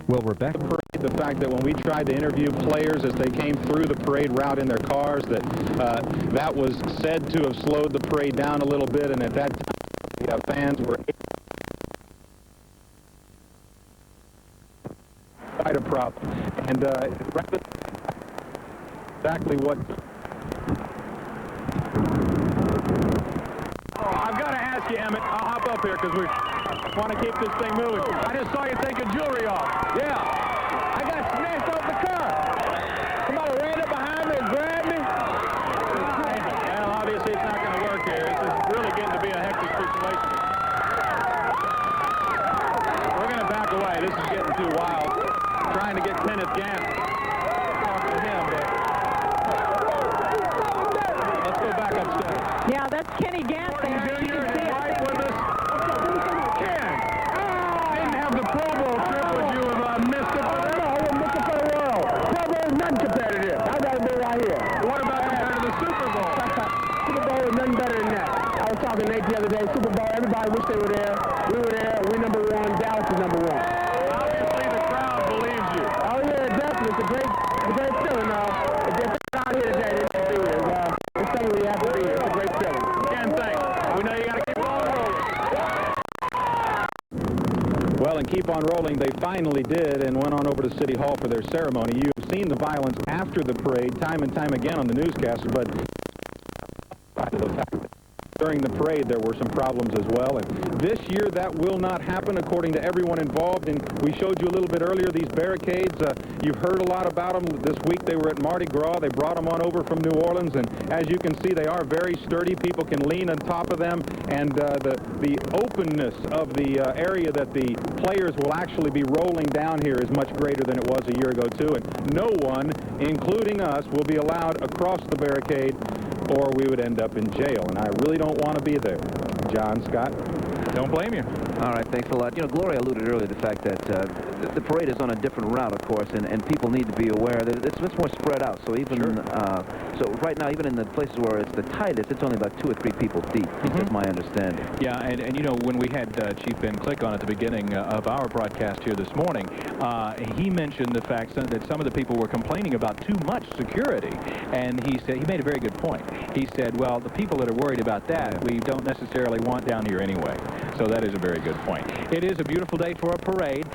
Well, Rebecca, the fact that when we tried to interview players as they came through the parade route in their cars, that was said to have slowed the parade down a little bit, and at that time, the fans were quite a problem. And exactly what... Oh, I've got to ask you, Emmett. I'll hop up here because we want to keep this thing moving. I just saw you take your jewelry off. Yeah. I got snatched off the car. Somebody ran up behind me and grabbed me. Well, obviously it's not going to work here. This is really getting to be a hectic situation. We're going to back away. This is getting too wild. Trying to get Kenneth Gant. Talk to him, but let's go back upstairs. Yeah, that's Kenny Gant there. Junior, his wife with us. Ken, didn't have the Pro Bowl trip, would you have missed it for them? No, I wouldn't miss it for the world. Pro Bowl is nothing compared to this. I got to be right here. What about compared to the Super Bowl? Super Bowl is nothing better than that. I was talking to Nate the other day. Super Bowl, everybody wish they were there. We were there. We number one. Dallas is number one. Obviously, the crowd believes you. Oh, yeah, definitely. It's a great feeling, If they're out here today, they should be here. It's something we have to be here. It's a great feeling. Ken, thanks. We know you got to keep on rolling. Well, and keep on rolling, they finally did and went on over to City Hall for their ceremony. You have seen the violence after the parade time and time again on the newscasts, but the fact that during the parade there were some problems as well. And this year that will not happen according to everyone involved. And we showed you a little bit earlier these barricades. You've heard a lot about them. This week they were at Mardi Gras. They brought them on over from New Orleans. And as you can see, they are very sturdy. People can lean on top of them. And the openness of the area that the players will actually be rolling down here is much greater than it was a year ago, too. And no one, including us, will be allowed across the barricade, or we would end up in jail. And I really don't want to be there. John Scott? Don't blame you. All right, thanks a lot. You know, Gloria alluded earlier to the fact that the parade is on a different route, of course, and people need to be aware that it's much more spread out. So even so right now, even in the places where it's the tightest, it's only about 2 or 3 people deep. That's my understanding. Yeah, and you know, when we had Chief Ben Click on at the beginning of our broadcast here this morning, he mentioned the fact that some of the people were complaining about too much security, and he made a very good point. He said, well, the people that are worried about that, we don't necessarily want down here anyway. So that is a very good point. It is a beautiful day for a parade.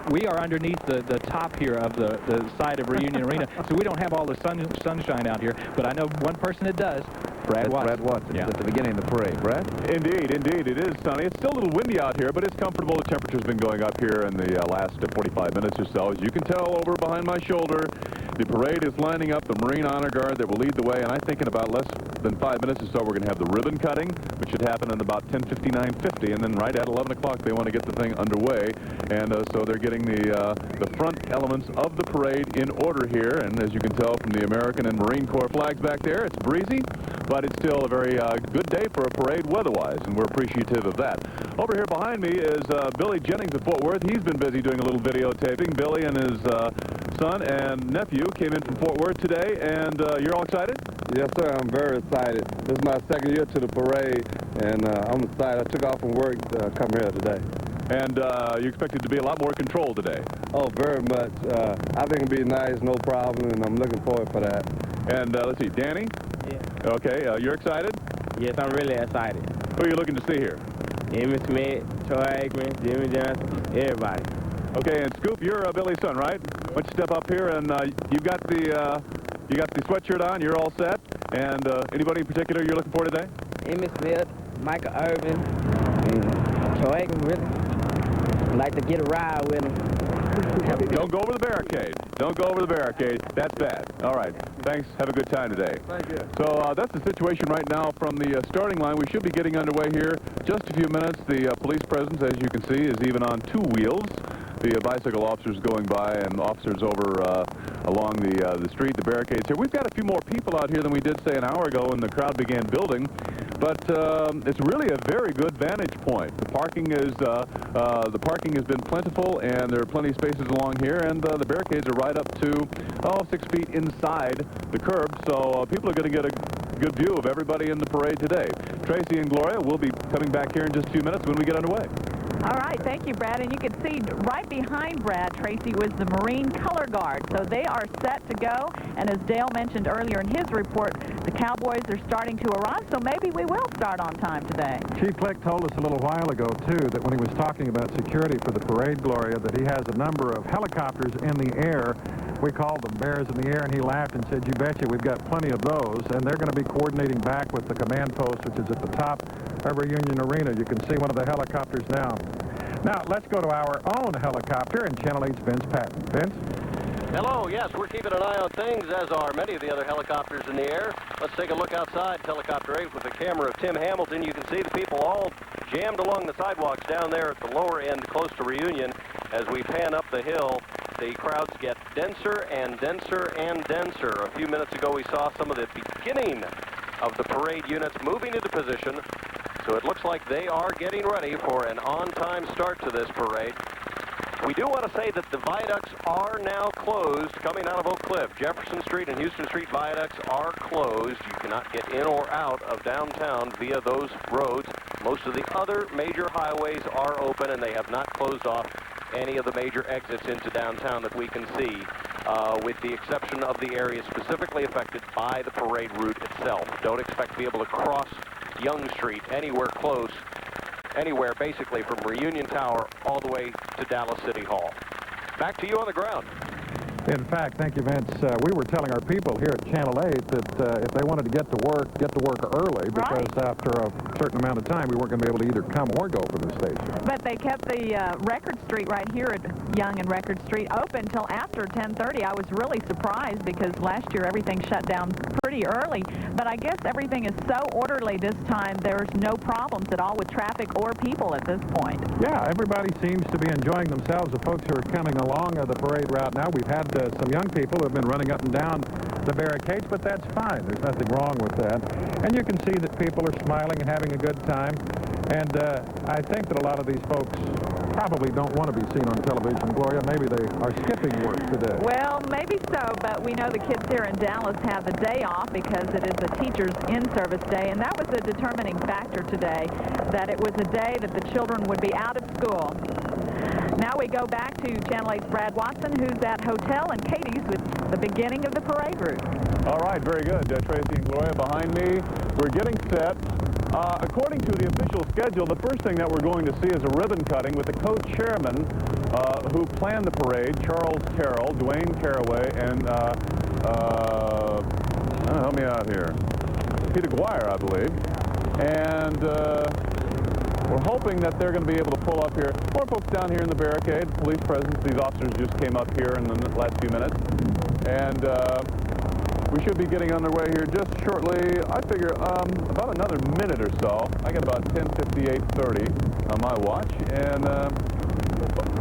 We are underneath the top here of the side of Reunion Arena, so we don't have all the sunshine out here, but I know one person that does. Brad Watson. Brad Watson. Yeah. At the beginning of the parade. Brad? Indeed, indeed. It is sunny. It's still a little windy out here, but it's comfortable. The temperature's been going up here in the last 45 minutes or so. As you can tell over behind my shoulder, the parade is lining up, the Marine Honor Guard that will lead the way, and I think in about less than 5 minutes or so we're going to have the ribbon cutting, which should happen in about 10:59:50, and then right at 11 o'clock they want to get the thing underway, and so they're getting the front elements of the parade in order here, and as you can tell from the American and Marine Corps flags back there, it's breezy, but it's still a very good day for a parade weather-wise, and we're appreciative of that. Over here behind me is Billy Jennings of Fort Worth. He's been busy doing a little videotaping. Billy and his son and nephew came in from Fort Worth today, and you're all excited? Yes, sir. I'm very excited. This is my second year to the parade, and I'm excited. I took off from work to come here today. And you expect it to be a lot more controlled today? Oh, very much. I think it'll be nice, no problem, and I'm looking forward for that. And let's see, Danny? Yeah. Okay, you're excited? Yes, I'm really excited. Who are you looking to see here? Emmitt Smith, Troy Aikman, Jimmy Johnson, everybody. Okay, and Scoop, you're Billy's son, right? Why don't you step up here, and you got the sweatshirt on, you're all set, and anybody in particular you're looking for today? Emmitt Smith, Michael Irvin, and Troy Aikman, really. I'd like to get a ride with him. Don't go over the barricade. Don't go over the barricade. That's bad. All right. Thanks. Have a good time today. Thank you. So that's the situation right now from the starting line. We should be getting underway here just a few minutes. The police presence, as you can see, is even on 2 wheels. The bicycle officers going by and officers over along the street, the barricades here. We've got a few more people out here than we did, say, an hour ago when the crowd began building. But it's really a very good vantage point. The parking has been plentiful, and there are plenty of spaces along here, and the barricades are right up to 6 feet inside the curb. So people are going to get a good view of everybody in the parade today. Tracy and Gloria will be coming back here in just a few minutes when we get underway. All right, thank you, Brad. And you can see right behind Brad, Tracy, was the Marine Color Guard. So they are set to go. And as Dale mentioned earlier in his report, the Cowboys are starting to arrive, so maybe we will start on time today. Chief Click told us a little while ago, too, that when he was talking about security for the parade, Gloria, that he has a number of helicopters in the air. We called them Bears in the Air, and he laughed and said, "You betcha, we've got plenty of those." And they're going to be coordinating back with the command post, which is at the top of Reunion Arena. You can see one of the helicopters now. Now, let's go to our own helicopter and Channel 8's Vince Patton. Vince? Hello, yes, we're keeping an eye on things, as are many of the other helicopters in the air. Let's take a look outside Helicopter 8 with the camera of Tim Hamilton. You can see the people all jammed along the sidewalks down there at the lower end close to Reunion. As we pan up the hill, the crowds get denser and denser and denser. A few minutes ago, we saw some of the beginning of the parade units moving into position. So it looks like they are getting ready for an on-time start to this parade. We do want to say that the viaducts are now closed coming out of Oak Cliff. Jefferson Street and Houston Street viaducts are closed. You cannot get in or out of downtown via those roads. Most of the other major highways are open, and they have not closed off any of the major exits into downtown that we can see, with the exception of the areas specifically affected by the parade route itself. Don't expect to be able to cross Young Street anywhere close, anywhere basically from Reunion Tower all the way to Dallas City Hall. Back to you on the ground. In fact, thank you, Vince. We were telling our people here at Channel 8 that if they wanted to get to work early, because after a certain amount of time, we weren't going to be able to either come or go for the station. But they kept the Record Street right here at Young and Record Street open until after 10:30. I was really surprised because last year everything shut down pretty early. But I guess everything is so orderly this time, there's no problems at all with traffic or people at this point. Yeah, everybody seems to be enjoying themselves. The folks who are coming along the parade route now, we've had some young people who have been running up and down the barricades, but that's fine. There's nothing wrong with that. And you can see that people are smiling and having a good time. And I think that a lot of these folks probably don't want to be seen on television, Gloria. Maybe they are skipping work today. Well, maybe so, but we know the kids here in Dallas have the day off because it is a teacher's in-service day, and that was a determining factor today, that it was a day that the children would be out of school. Now we go back to Channel 8's Brad Watson, who's at Hotel and Katie's with the beginning of the parade route. All right, very good. Tracy and Gloria behind me. We're getting set. According to the official schedule, the first thing that we're going to see is a ribbon cutting with the co-chairman who planned the parade, Charles Carroll, Dwayne Caraway, and help me out here, Peter Guire, I believe. And we're hoping that they're going to be able to pull up here. More folks down here in the barricade, police presence. These officers just came up here in the last few minutes. And we should be getting underway here just shortly. I figure about another minute or so. I got about 10:58:30 on my watch. And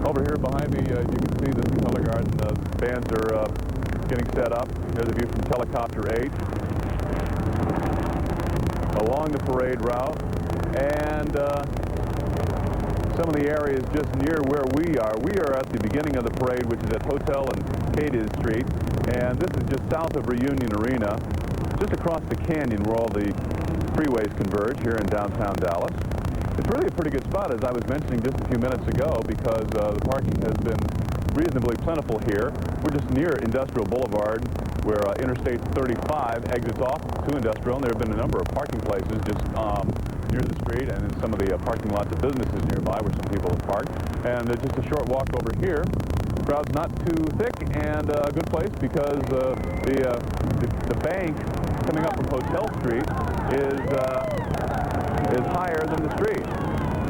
over here behind me, you can see the color guard and the bands are getting set up. There's a view from Helicopter 8 along the parade route. And some of the areas just near where we are at the beginning of the parade, which is at Hotel and Katie's Street. And this is just south of Reunion Arena, just across the canyon where all the freeways converge here in downtown Dallas. It's really a pretty good spot, as I was mentioning just a few minutes ago, because the parking has been reasonably plentiful here. We're just near Industrial Boulevard, where Interstate 35 exits off to Industrial, and there have been a number of parking places just near the street and in some of the parking lots of businesses nearby where some people have parked. And just a short walk over here. The crowd's not too thick, and a good place because the bank coming up from Hotel Street is higher than the street.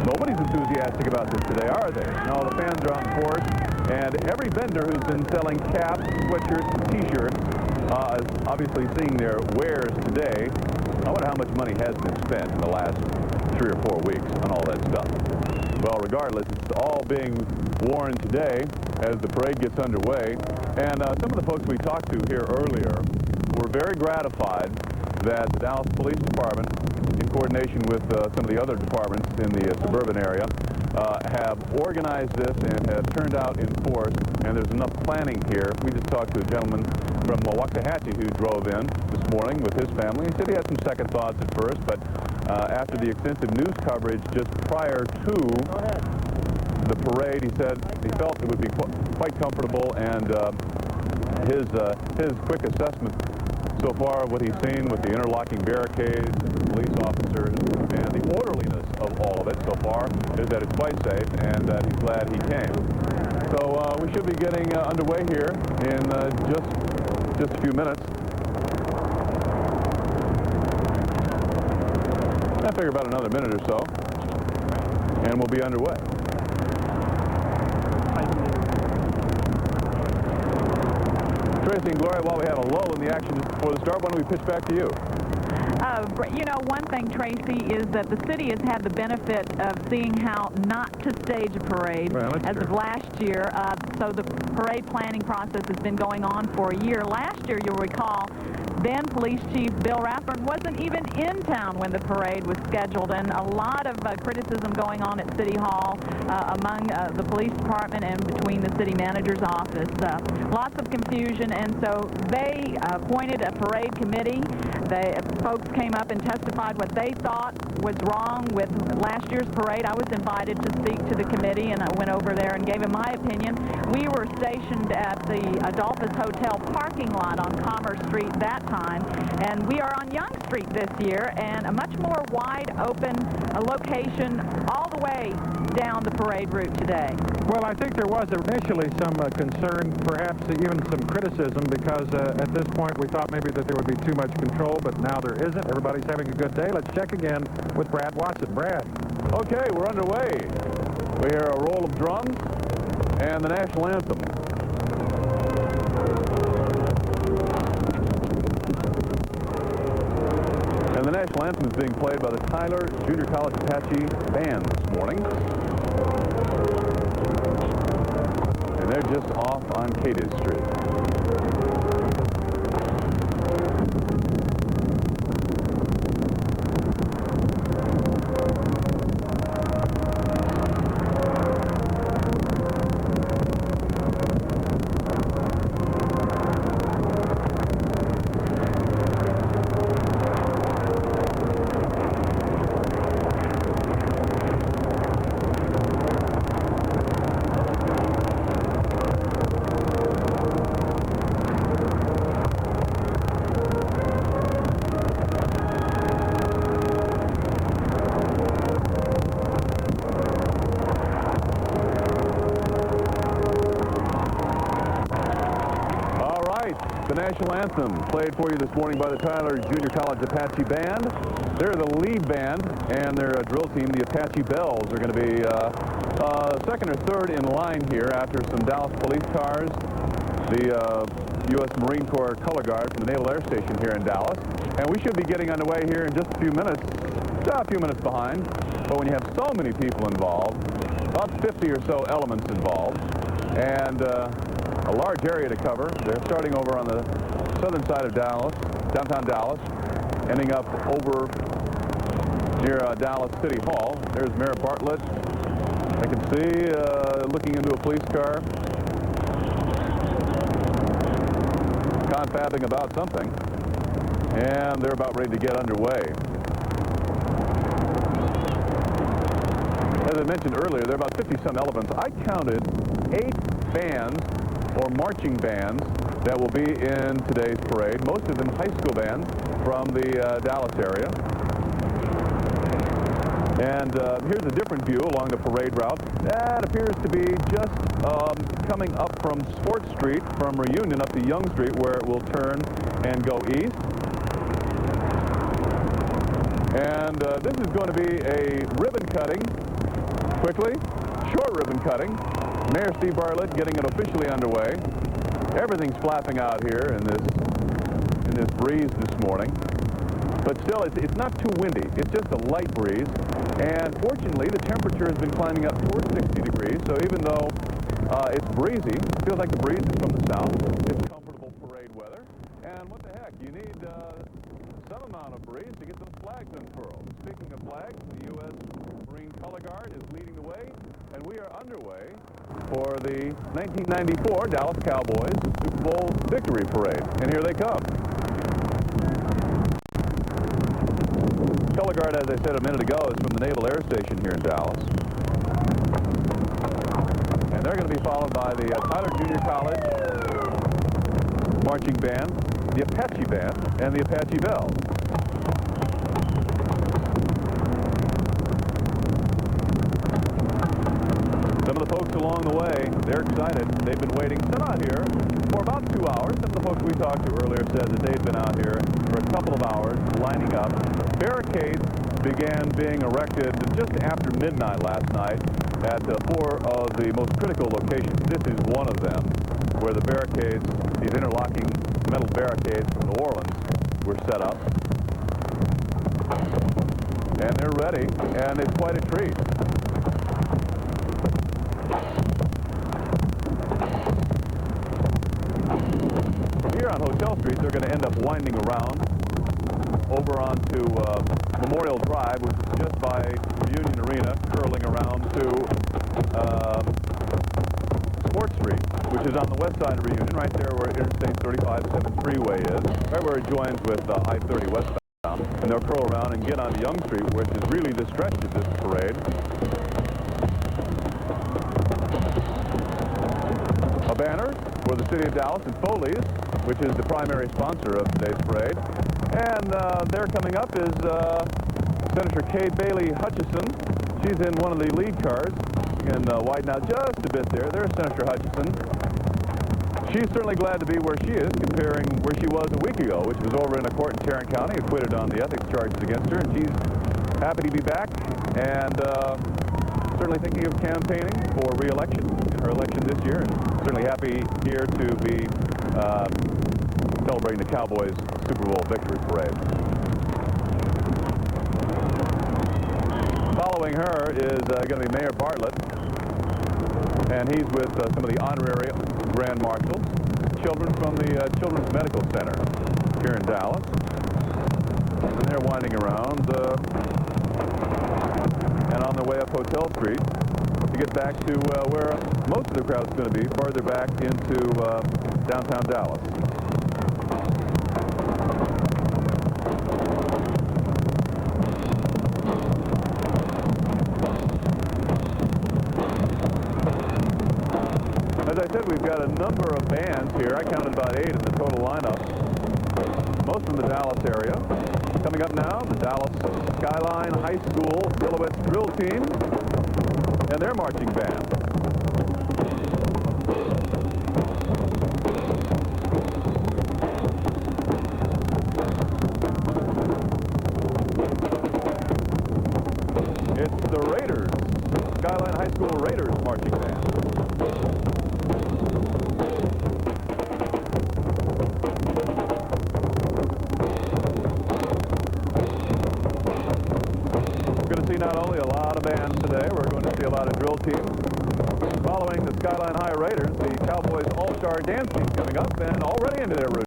Nobody's enthusiastic about this today, are they? No, the fans are on force, and every vendor who's been selling caps, sweatshirts, and T-shirts is obviously seeing their wares today. I wonder how much money has been spent in the last 3 or 4 weeks on all that stuff. Well, regardless, it's all being worn today as the parade gets underway. And some of the folks we talked to here earlier were very gratified that the Dallas Police Department, in coordination with some of the other departments in the suburban area, have organized this and have turned out in force. And there's enough planning here. We just talked to a gentleman from Waxahachie who drove in this morning with his family. He said he had some second thoughts at first, but after the extensive news coverage just prior to the parade. He said he felt it would be quite comfortable, and his quick assessment so far of what he's seen with the interlocking barricades, the police officers, and the orderliness of all of it so far is that it's quite safe, and that he's glad he came. So we should be getting underway here in just a few minutes. I figure about another minute or so, and we'll be underway. Tracy and Gloria, while we have a lull in the action just before the start, why don't we pitch back to you? You know, one thing, Tracy, is that the city has had the benefit of seeing how not to stage a parade as of last year. So the parade planning process has been going on for a year. Last year, you'll recall, then Police Chief Bill Rathburn wasn't even in town when the parade was scheduled, and a lot of criticism going on at City Hall among the police department and between the city manager's office. Lots of confusion, and so they appointed a parade committee. Folks came up and testified what they thought was wrong with last year's parade. I was invited to speak to the committee, and I went over there and gave him my opinion. We were stationed at the Adolphus Hotel parking lot on Commerce Street that time, and we are on Young Street this year, and a much more wide open location all the way down the parade route today. Well, I think there was initially some concern, perhaps even some criticism, because at this point we thought maybe that there would be too much control, but now there isn't. Everybody's having a good day. Let's check again with Brad Watson. Brad. Okay, we're underway. We hear a roll of drums and the national anthem. And the national anthem is being played by the Tyler Junior College Apache Band this morning. And they're just off on Cadiz Street. The national anthem played for you this morning by the Tyler Junior College Apache Band. They're the lead band, and their drill team, the Apache Bells, are going to be second or third in line here after some Dallas police cars, the U.S. Marine Corps Color Guard from the Naval Air Station here in Dallas. And we should be getting underway here in just a few minutes, a few minutes behind. But when you have so many people involved, about 50 or so elements involved, and a large area to cover. They're starting over on the southern side of Dallas, downtown Dallas, ending up over near Dallas City Hall. There's Mayor Bartlett. I can see looking into a police car, confabbing about something, and they're about ready to get underway. As I mentioned earlier, there are about 50-some elements. I counted 8 bands or marching bands that will be in today's parade, most of them high school bands from the Dallas area. And here's a different view along the parade route. That appears to be just coming up from Sports Street, from Reunion up to Young Street, where it will turn and go east. And this is going to be a ribbon cutting, quickly, short ribbon cutting. Mayor Steve Bartlett getting it officially underway. Everything's flapping out here in this breeze this morning. But still, it's not too windy. It's just a light breeze. And fortunately, the temperature has been climbing up towards 60 degrees. So even though it's breezy, it feels like the breeze is from the south. It's comfortable parade weather. And what the heck, you need some amount of breeze to get those flags unfurled. Speaking of flags, the U.S. Marine Color Guard is leading the way. And we are underway for the 1994 Dallas Cowboys Super Bowl victory parade. And here they come. Color Guard, as I said a minute ago, is from the Naval Air Station here in Dallas. they're going to be followed by the Tyler Junior College Marching Band, the Apache Band, and the Apache Bells. Some of the folks along the way, they're excited. They've been waiting, some out here, for about 2 hours. Some of the folks we talked to earlier said that they'd been out here for a couple of hours lining up. Barricades began being erected just after midnight last night at 4 of the most critical locations. This is one of them, where the barricades, these interlocking metal barricades from New Orleans, were set up. And they're ready, and it's quite a treat. From here on Hotel Street, they're going to end up winding around over onto Memorial Drive, which is just by Reunion Arena, curling around to Sports Street, which is on the west side of Reunion, right there where Interstate 35-7 freeway is, right where it joins with I-30 westbound. And they'll curl around and get onto Young Street, which is really the stretch of this parade. A banner for the city of Dallas and Foley's, which is the primary sponsor of today's parade. And there coming up is Senator Kay Bailey Hutchison. She's in one of the lead cars. And widen out just a bit there. There's Senator Hutchison. She's certainly glad to be where she is, comparing where she was a week ago, which was over in a court in Tarrant County, acquitted on the ethics charges against her. And she's happy to be back and certainly thinking of campaigning for re-election in her election this year. And certainly happy here to be celebrating the Cowboys Super Bowl victory parade. Following her is going to be Mayor Bartlett, and he's with some of the honorary Grand Marshals, children from the Children's Medical Center here in Dallas. And they're winding around and on their way up Hotel Street to get back to where most of the crowd's going to be, farther back into downtown Dallas. As I said, we've got a number of bands here. I counted about 8 in the total lineup, most from the Dallas area. Coming up now, the Dallas Skyline High School Silhouette Drill Team and their marching band. It's the Raiders, Skyline High School Raiders marching band. Not only a lot of bands today, we're going to see a lot of drill teams. Following the Skyline High Raiders, the Cowboys All-Star Dance Team coming up and already into their routine.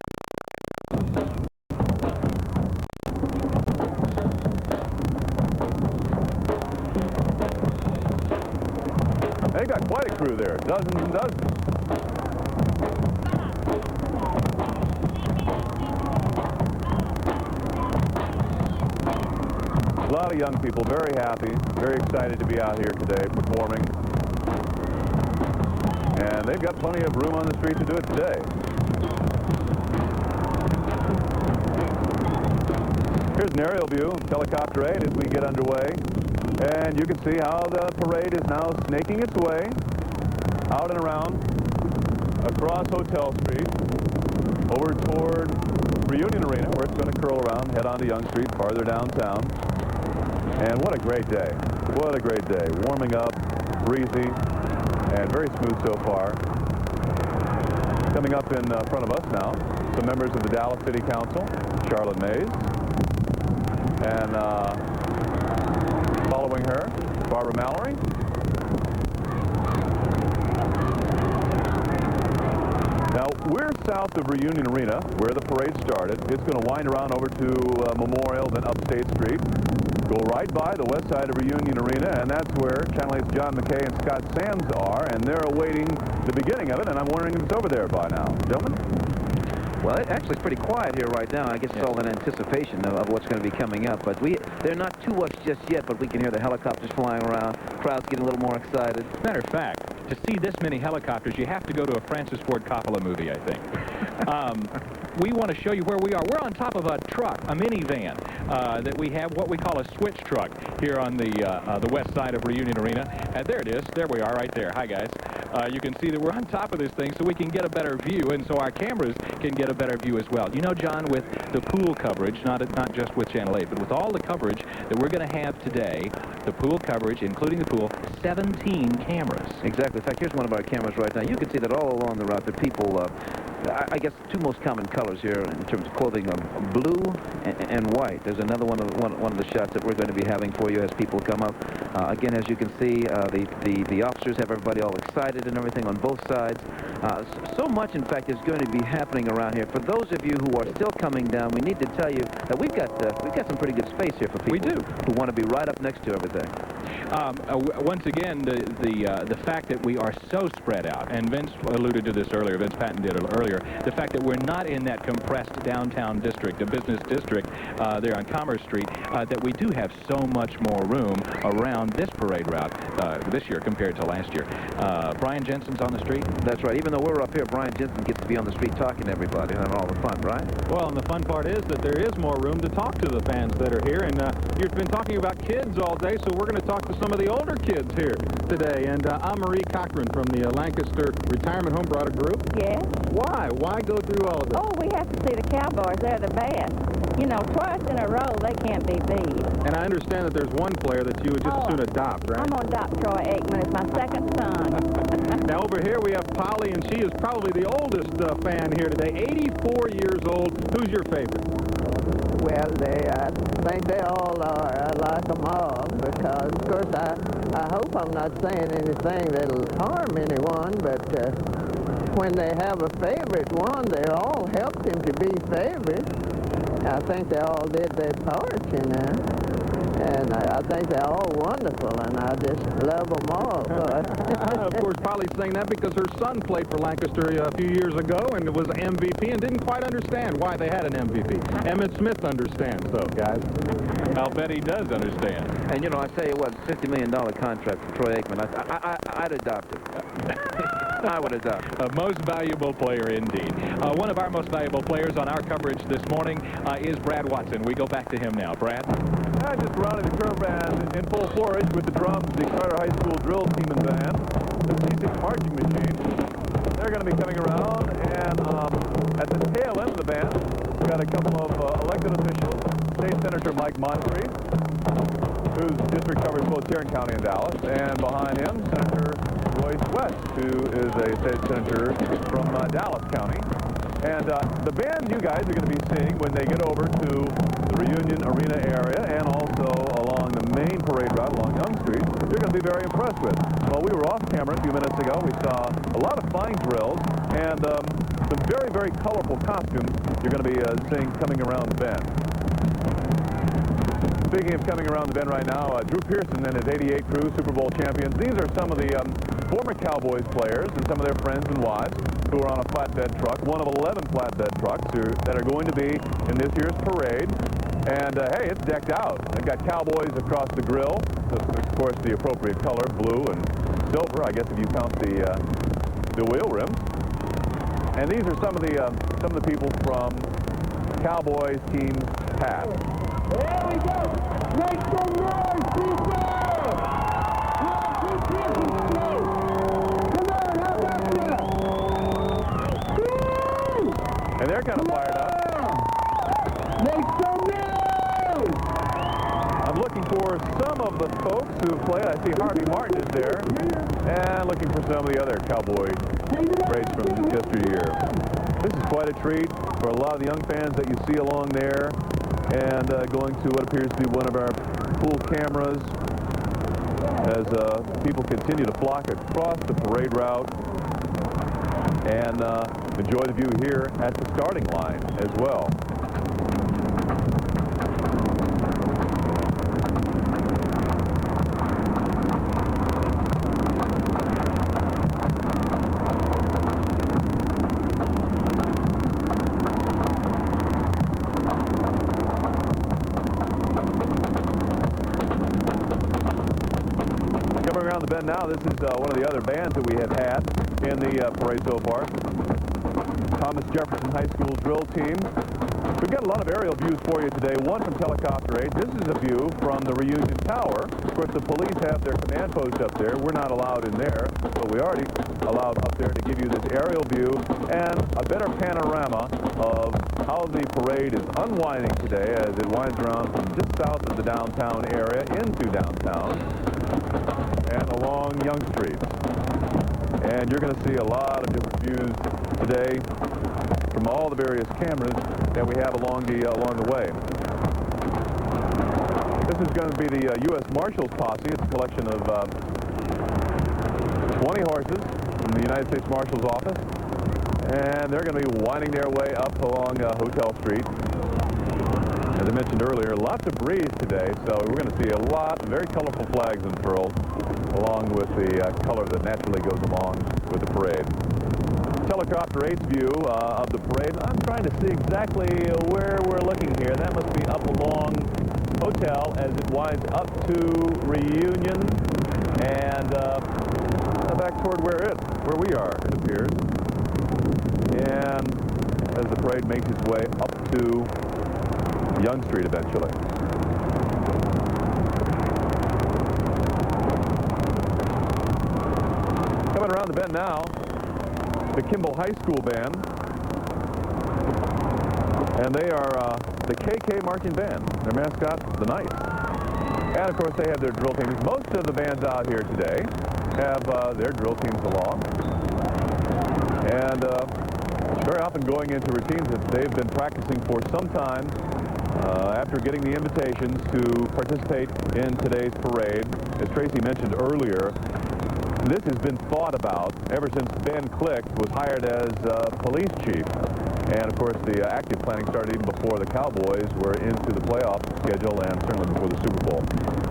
They got quite a crew there, dozens and dozens. A lot of young people, very happy, very excited to be out here today performing. And they've got plenty of room on the street to do it today. Here's an aerial view of Helicopter 8 as we get underway. And you can see how the parade is now snaking its way out and around across Hotel Street over toward Reunion Arena, where it's going to curl around, head on to Young Street, farther downtown. And what a great day. What a great day. Warming up, breezy, and very smooth so far. Coming up in front of us now, some members of the Dallas City Council, Charlotte Mays. And following her, Barbara Mallory. Now, we're south of Reunion Arena, where the parade started. It's going to wind around over to Memorial, then up State Street. Go right by the west side of Reunion Arena, and that's where Channel 8's John McKay and Scott Sands are, and they're awaiting the beginning of it, and I'm wondering if it's over there by now. Gentlemen? Well, it actually is pretty quiet here right now. I guess it's all in anticipation of what's going to be coming up. But they're not too much just yet, but we can hear the helicopters flying around. Crowd's getting a little more excited. Matter of fact, to see this many helicopters, you have to go to a Francis Ford Coppola movie, I think. We want to show you where we are. We're on top of a truck, a minivan, that we have what we call a switch truck here on the west side of Reunion Arena. There it is. There we are right there. Hi, guys. You can see that we're on top of this thing so we can get a better view, and so our cameras can get a better view as well. You know, John, with the pool coverage, not just with Channel 8, but with all the coverage that we're going to have today, the pool coverage, including the pool, 17 cameras. Exactly. In fact, here's one of our cameras right now. You can see that all along the route, the people, I guess, two most common colors here in terms of clothing, blue and white. There's another one of the shots that we're going to be having for you as people come up. Again, as you can see, the officers have everybody all excited and everything on both sides. So much, in fact, is going to be happening around here. For those of you who are still coming down, we need to tell you that we've got some pretty good space here for people who want to be right up next to everything. Once again, the fact that we are so spread out, and Vince alluded to this earlier, Vince Patton did earlier, the fact that we're not in that compressed downtown district, a business district there on Commerce Street, that we do have so much more room around this parade route this year compared to last year. Brian Jensen's on the street? That's right. Even though we're up here, Brian Jensen gets to be on the street talking to everybody and having all the fun, right? Well, and the fun part is that there is more room to talk to the fans that are here. And you've been talking about kids all day, so we're going to talk to some of the older kids here today. And I'm Marie Cochran from the Lancaster Retirement Home. Brought a group? Yes. Why? Why go through all of this? Oh, we have to see the Cowboys. They're the best. You know, twice in a row, they can't be beat. And I understand that there's one player that you would just as soon adopt, right? I'm going to adopt Troy Aikman. It's my second son. Now, over here we have Polly, and she is probably the oldest fan here today, 84 years old. Who's your favorite? Well, I think they all are. I like them all because, of course, I hope I'm not saying anything that'll harm anyone, but when they have a favorite one, they all helped him to be favorite. I think they all did their part, you know. And I think they're all wonderful, and I just love them all. Of course, Polly's saying that because her son played for Lancaster a few years ago and was MVP and didn't quite understand why they had an MVP. Emmett Smith understands, though, guys. I'll bet he does understand. And, you know, I tell you what, $50 million contract for Troy Aikman, I'd adopt him. I would adopt him. A most valuable player indeed. One of our most valuable players on our coverage this morning is Brad Watson. We go back to him now. Brad? Just running the curve band in full flourish with the drums, the Carter High School drill team and band, the C6 marching machine. They're going to be coming around, and at the tail end of the band, we've got a couple of elected officials. State Senator Mike Moncrief, whose district covers both Tarrant County and Dallas, and behind him, Senator Royce West, who is a state senator from Dallas County. And the band you guys are going to be seeing when they get over to the Reunion Arena area and also along the main parade route along Young Street, you're going to be very impressed with. Well, we were off camera a few minutes ago. We saw a lot of fine drills and some very, very colorful costumes you're going to be seeing coming around the bend. Speaking of coming around the bend right now, Drew Pearson and his 88 crew, Super Bowl champions. These are some of the former Cowboys players and some of their friends and wives who are on a flatbed truck, one of 11 flatbed trucks that are going to be in this year's parade. And, hey, it's decked out. They've got Cowboys across the grill, of course, the appropriate color, blue and silver, I guess if you count the wheel rims. And these are some of the people from Cowboys teams past. There we go. Make some noise, people! Come on, how about that? And they're kind of fired up. Make some noise! I'm looking for some of the folks who played. I see Harvey Martin is there. And looking for some of the other Cowboy greats from yesteryear. This is quite a treat for a lot of the young fans that you see along there. And going to what appears to be one of our pool cameras as people continue to flock across the parade route and enjoy the view here at the starting line as well. now. This is one of the other bands that we have had in the parade so far. Thomas Jefferson High School drill team. We've got a lot of aerial views for you today, one from Helicopter 8. This is a view from the Reunion Tower. Of course, the police have their command post up there. We're not allowed in there, but we already allowed up there to give you this aerial view and a better panorama of how the parade is unwinding today as it winds around from just south of the downtown area into downtown and along Young Street. And you're going to see a lot of different views today from all the various cameras that we have along the way. This is going to be the U.S. Marshals posse. It's a collection of 20 horses from the United States Marshal's office, and they're going to be winding their way up along Hotel Street. As I mentioned earlier, lots of breeze today, so we're going to see a lot of very colorful flags unfurled, along with the color that naturally goes along with the parade. Helicopter 8's view of the parade. I'm trying to see exactly where we're looking here. That must be up along Hotel as it winds up to Reunion and back toward where we are, it appears. And as the parade makes its way up to Young Street eventually. Coming around the bend now, the Kimball High School Band, and they are the KK Marching Band. Their mascot, the Knights. And of course they have their drill teams. Most of the bands out here today have their drill teams along. And very often going into routines that they've been practicing for some time after getting the invitations to participate in today's parade. As Tracy mentioned earlier, this has been thought about ever since Ben Click was hired as police chief. And, of course, the active planning started even before the Cowboys were into the playoff schedule and certainly before the Super Bowl.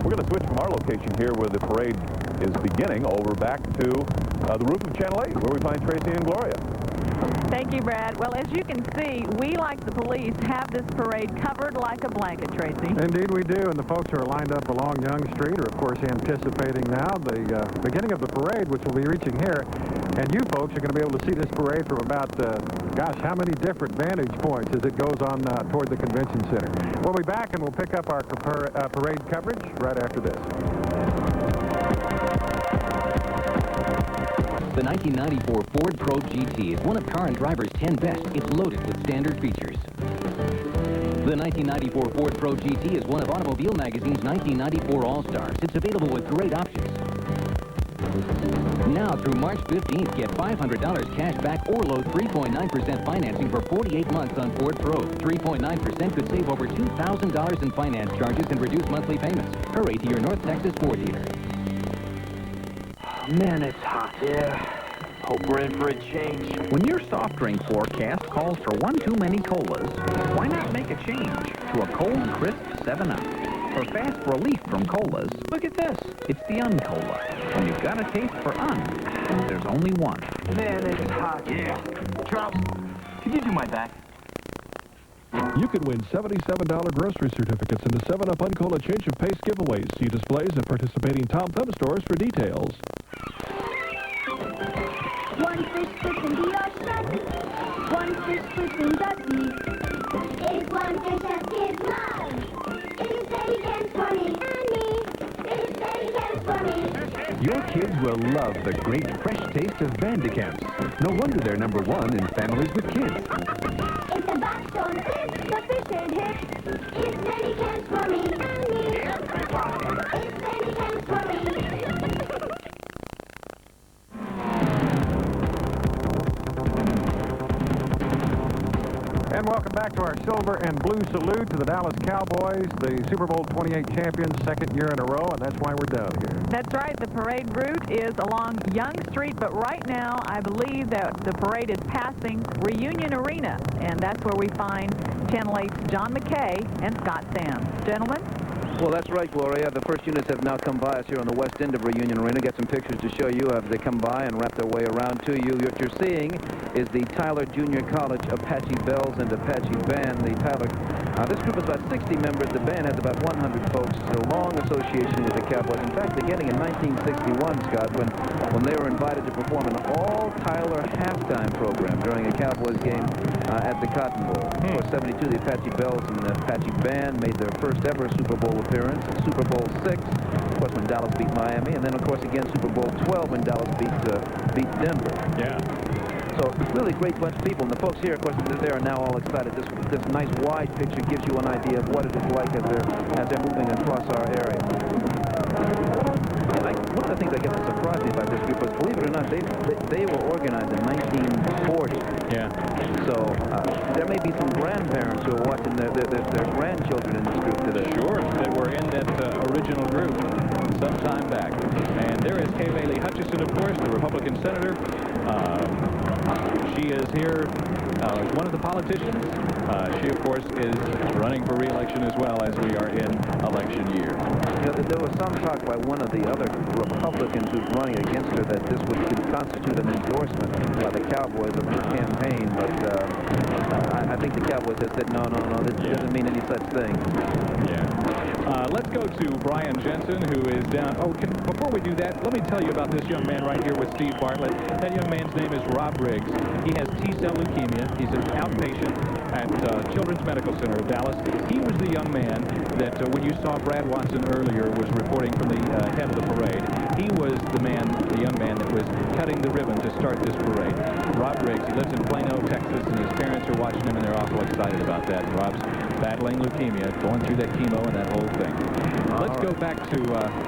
We're going to switch from our location here where the parade is beginning over back to the roof of Channel 8 where we find Tracy and Gloria. Thank you, Brad. Well, as you can see, we, like the police, have this parade covered like a blanket, Tracy. Indeed we do, and the folks who are lined up along Young Street are, of course, anticipating now the beginning of the parade, which will be reaching here. And you folks are going to be able to see this parade from about, gosh, how many different vantage points as it goes on toward the convention center. We'll be back, and we'll pick up our parade coverage right after this. The 1994 Ford Probe GT is one of Car and Driver's 10 best. It's loaded with standard features. The 1994 Ford Probe GT is one of Automobile Magazine's 1994 All-Stars. It's available with great options. Now through March 15th, get $500 cash back or load 3.9% financing for 48 months on Ford Probe. 3.9% could save over $2,000 in finance charges and reduce monthly payments. Hurry to your North Texas Ford dealer. Man, it's hot. Yeah. Hope we're in for a change. When your soft drink forecast calls for one too many colas, why not make a change to a cold, crisp 7-Up? For fast relief from colas, look at this. It's the Un-Cola. When you've got a taste for Un, there's only one. Man, it's hot. Yeah. Charles, could you do my back? You can win $77 grocery certificates in the 7-Up Un-Cola Change of Pace giveaways. See displays at participating Tom Thumb stores for details. One fish fits in the ocean. One fish fits in the sea. It's one fish that kids love. It's steady cans for me and me. It's steady cans for me. Your kids will love the great fresh taste of Vandicamps. No wonder they're #1 in families with kids. It's a backstone fish, the fish ain't hit. It's steady cans for me and me. It's steady cans for me. And welcome back to our silver and blue salute to the Dallas Cowboys, the Super Bowl 28 champions, second year in a row, and that's why we're down here. That's right. The parade route is along Young Street, but right now I believe that the parade is passing Reunion Arena, and that's where we find Channel 8's John McKay and Scott Sands. Gentlemen? Well, that's right, Gloria. The first units have now come by us here on the west end of Reunion Arena. Get some pictures to show you as they come by and wrap their way around to you. What you're seeing is the Tyler Junior College Apache Bells and Apache Band. The Tyler This group is about 60 members. The band has about 100 folks. A long association with the Cowboys. In fact, beginning in 1961, Scott, when they were invited to perform an all-Tyler halftime program during a Cowboys game at the Cotton Bowl. Of course, 72, the Apache Bells and the Apache Band made their first ever Super Bowl appearance. Super Bowl VI, of course, when Dallas beat Miami, and then, of course, again, Super Bowl 12 when Dallas beat Denver. Yeah. So really great bunch of people, and the folks here, of course, they are now all excited. This nice wide picture gives you an idea of what it is like as they're moving across our area. One of the things that gets to surprise me about this group was, believe it or not, they were organized in 1940. Yeah. So there may be some grandparents who are watching their grandchildren in this group today. Sure, that were in that original group some time back. And there is Kay Bailey Hutchison, of course, the Republican senator. She is here as one of the politicians. She, of course, is running for re-election as well, as we are in election year. You know, there was some talk by one of the other Republicans who's running against her that this would constitute an endorsement by the Cowboys of her campaign, but I think the Cowboys have said, no, this doesn't mean any such thing. Yeah. Let's go to Brian Jensen, who is down. Before we do that, let me tell you about this young man right here with Steve Bartlett. That young man's name is Rob Riggs. He has T-cell leukemia. He's an outpatient at Children's Medical Center of Dallas. He was the young man that, when you saw Brad Watson earlier, was reporting from the head of the parade. He was the young man that was cutting the ribbon to start this parade. Rob Riggs, he lives in Plano, Texas, and his parents are watching him, and they're awful excited about that. And Rob's battling leukemia, going through that chemo and that whole thing. Let's go back to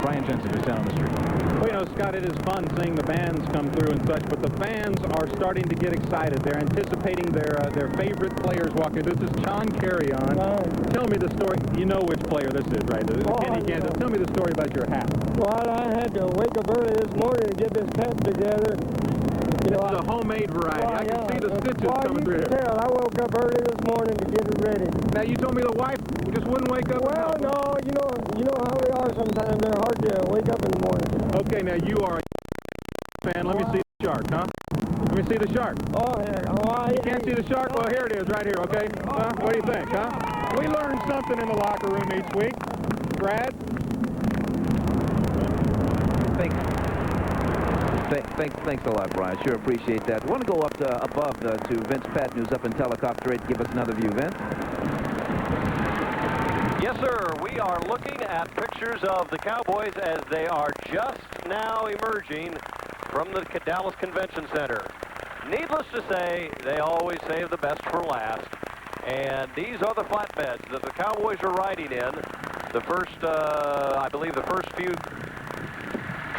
Brian Jensen, who's down on the street. Well, you know, Scott, it is fun seeing the bands come through and such, but the fans are starting to get excited. They're anticipating their favorite players walking. This is John Carry-On. Tell me the story. You know which player this is, right? Kenny Kansas. Tell me the story about your hat. Well, I had to wake up early this morning to get this cap together. This is a homemade variety. I can see the stitches coming through here. I woke up early this morning to get it ready. Now, you told me the wife just wouldn't wake up. Well, no, you know how we are sometimes. They're hard to wake up in the morning. Okay, now you are a fan. Let me see the shark, huh? Let me see the shark. Oh, yeah. You can't see the shark? Well, here it is, right here, okay? What do you think, huh? We learn something in the locker room each week. Brad? Thanks a lot, Brian. Sure appreciate that. I want to go up above to Vince Patton, who's up in Telecopter 8, to give us another view. Vince? Yes, sir. We are looking at pictures of the Cowboys as they are just now emerging from the Dallas Convention Center. Needless to say, they always save the best for last. And these are the flatbeds that the Cowboys are riding in. The first, I believe the first few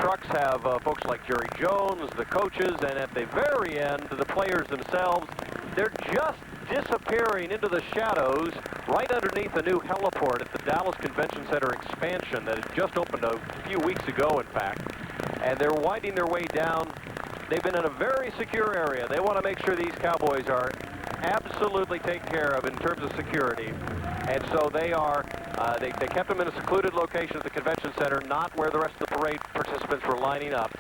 trucks have folks like Jerry Jones, the coaches, and at the very end, the players themselves. They're just disappearing into the shadows right underneath the new heliport at the Dallas Convention Center expansion that had just opened a few weeks ago, in fact. And they're winding their way down. They've been in a very secure area. They want to make sure these Cowboys are absolutely taken care of in terms of security. And so they are, they kept them in a secluded location at the convention center, not where the rest of the parade participants were lining up.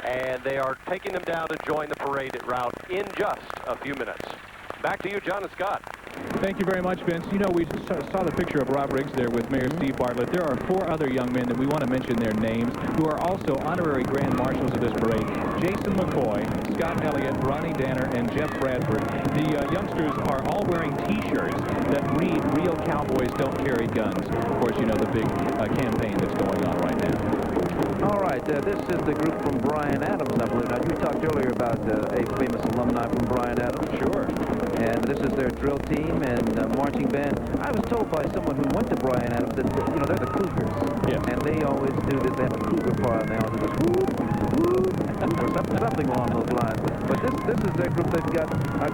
And they are taking them down to join the parade route in just a few minutes. Back to you, John and Scott. Thank you very much, Vince. You know, we saw the picture of Rob Riggs there with Mayor Steve Bartlett. There are 4 other young men that we want to mention their names who are also honorary grand marshals of this parade. Jason McCoy, Scott Elliott, Ronnie Danner, and Jeff Bradford. The youngsters are all wearing T-shirts that read, "Real Cowboys Don't Carry Guns." Of course, you know the big campaign that's going on right now. All right, this is the group from Bryan Adams, I believe. Now, you talked earlier about a famous alumni from Bryan Adams. Sure. And this is their drill team and marching band. I was told by someone who went to Bryan Adams that, you know, they're the Cougars. Yeah. And they always do this. They have a Cougar part now. They just whoop, whoop, or something along those lines. But this is their group. They've got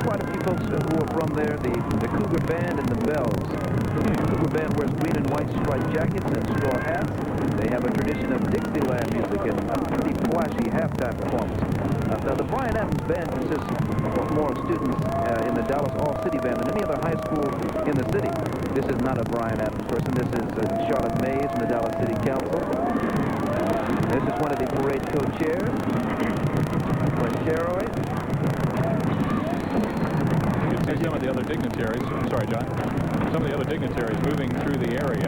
quite a few folks who are from there. The Cougar Band and the Bells. The Cougar Band wears green and white striped jackets and straw hats. They have a tradition of Dixieland music and a pretty flashy halftime performance. Now, the Bryan Adams Band consists more of students in the Dallas All-City Band than any other high school in the city. This is not a Bryan Adams person. This is Charlotte Mays from the Dallas City Council. This is one of the parade co-chairs, Glenn Cheroy. You can see some of the other dignitaries. I'm sorry, John. some of the other dignitaries moving through the area.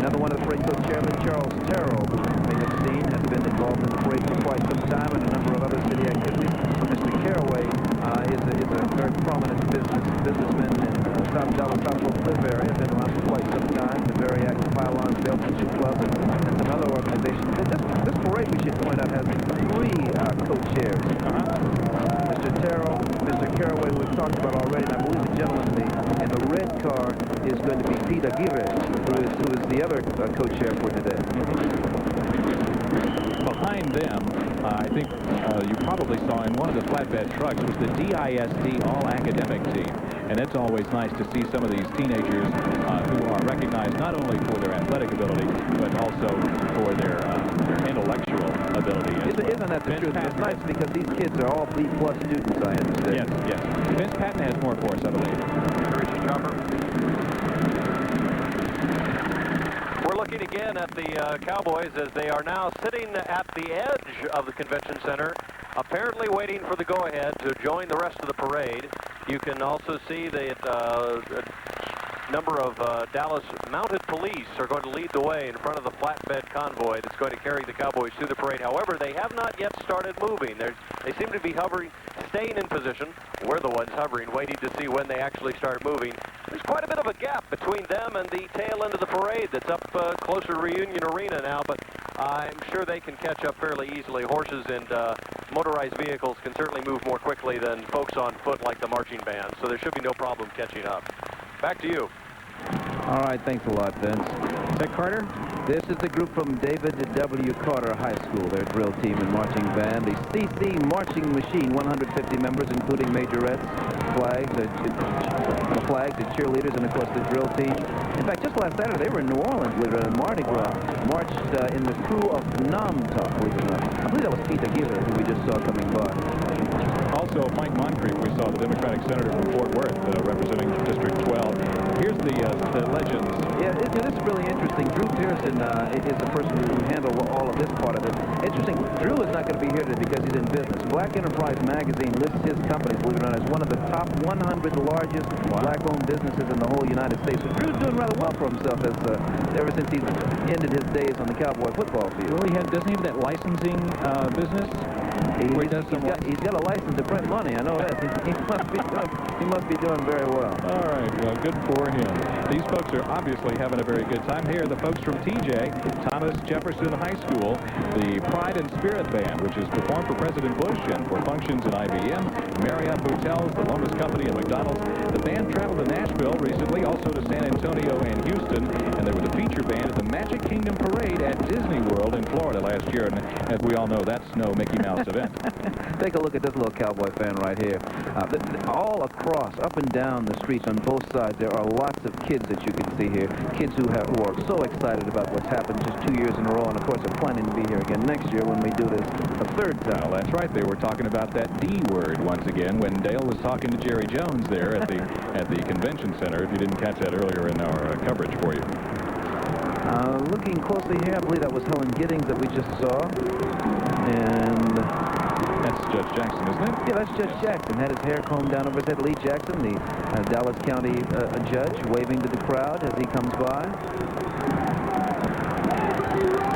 Another one of the parade co-chairmen, Charles Terrell, who you may have seen, has been involved in the parade for quite some time and a number of other city activities. Mr. Caraway is a very prominent businessman in South Dallas, South Fort Cliff area, been around for quite some time, a very active pylon salesmanship club and some other organizations. This parade, we should point out, has 3 co-chairs. Mr. Terrell, Mr. Caraway, who we've talked about already, and I believe the gentleman in the red car is going to be Pete Aguirre, who is the other co-chair for today. Behind them, I think you probably saw in one of the flatbed trucks was the DISD all-academic team. And it's always nice to see some of these teenagers who are recognized not only for their athletic ability, but also for their intellectual ability. Isn't that the truth? It's nice because these kids are all B+ students, I understand. Yes, yes. Vince Patton has more for us, I believe. Richard Chopper. We're looking again at the Cowboys as they are now sitting at the edge of the convention center, apparently waiting for the go-ahead to join the rest of the parade. You can also see that a number of Dallas mounted police are going to lead the way in front of the flatbed convoy that's going to carry the Cowboys through the parade. However, they have not yet started moving. They seem to be hovering, staying in position. We're the ones hovering, waiting to see when they actually start moving. There's quite a bit of a gap between them and the tail end of the parade that's up closer to Reunion Arena now, but I'm sure they can catch up fairly easily. Horses and motorized vehicles can certainly move more quickly than folks on foot like the marching band, so there should be no problem catching up. Back to you. All right, thanks a lot, Vince. Ted Carter? This is the group from David W. Carter High School, their drill team and marching band. The CC Marching Machine, 150 members, including majorettes, flags, the cheerleaders, and, of course, the drill team. In fact, just last Saturday, they were in New Orleans, believe it or not, Mardi Gras. Marched in the crew of Nam Talk, believe it or not. I believe that was Pete Aguirre, who we just saw coming by. Also, Mike Moncrief, we saw the Democratic senator from Fort Worth representing District 12. Here's the legends. Yeah, this is really interesting. Drew Pearson is the person who handled all of this part of it. Interesting, Drew is not going to be here today because he's in business. Black Enterprise Magazine lists his company, believe it or not, as one of the top 100 largest black-owned businesses in the whole United States. So Drew's doing rather well for himself ever since he ended his days on the Cowboy football field. Well, doesn't he have that licensing business? He's got a license to print money. I know that. He must be doing very well. All right. Well, good for him. These folks are obviously having a very good time. Here are the folks from TJ, Thomas Jefferson High School, the Pride and Spirit Band, which has performed for President Bush and for functions at IBM, Marriott Hotels, the Lomas Company, and McDonald's. The band traveled to Nashville recently, also to San Antonio and Houston, and they were the feature band at the Magic Kingdom Parade at Disney World in Florida last year. And as we all know, that's no Mickey Mouse event. Take a look at this little Cowboy fan right here. All across, up and down the streets on both sides, there are lots of kids that you can see here. Kids who are so excited about what's happened just 2 years in a row, and of course are planning to be here again next year when we do this a third time. Well, that's right. They were talking about that D word once again when Dale was talking to Jerry Jones there at the convention center. If you didn't catch that earlier in our coverage for you. Looking closely here, I believe that was Helen Giddings that we just saw. And that's Judge Jackson, isn't it? Yeah, that's Judge Jackson. Had his hair combed down over his head. Lee Jackson, the Dallas County judge, waving to the crowd as he comes by.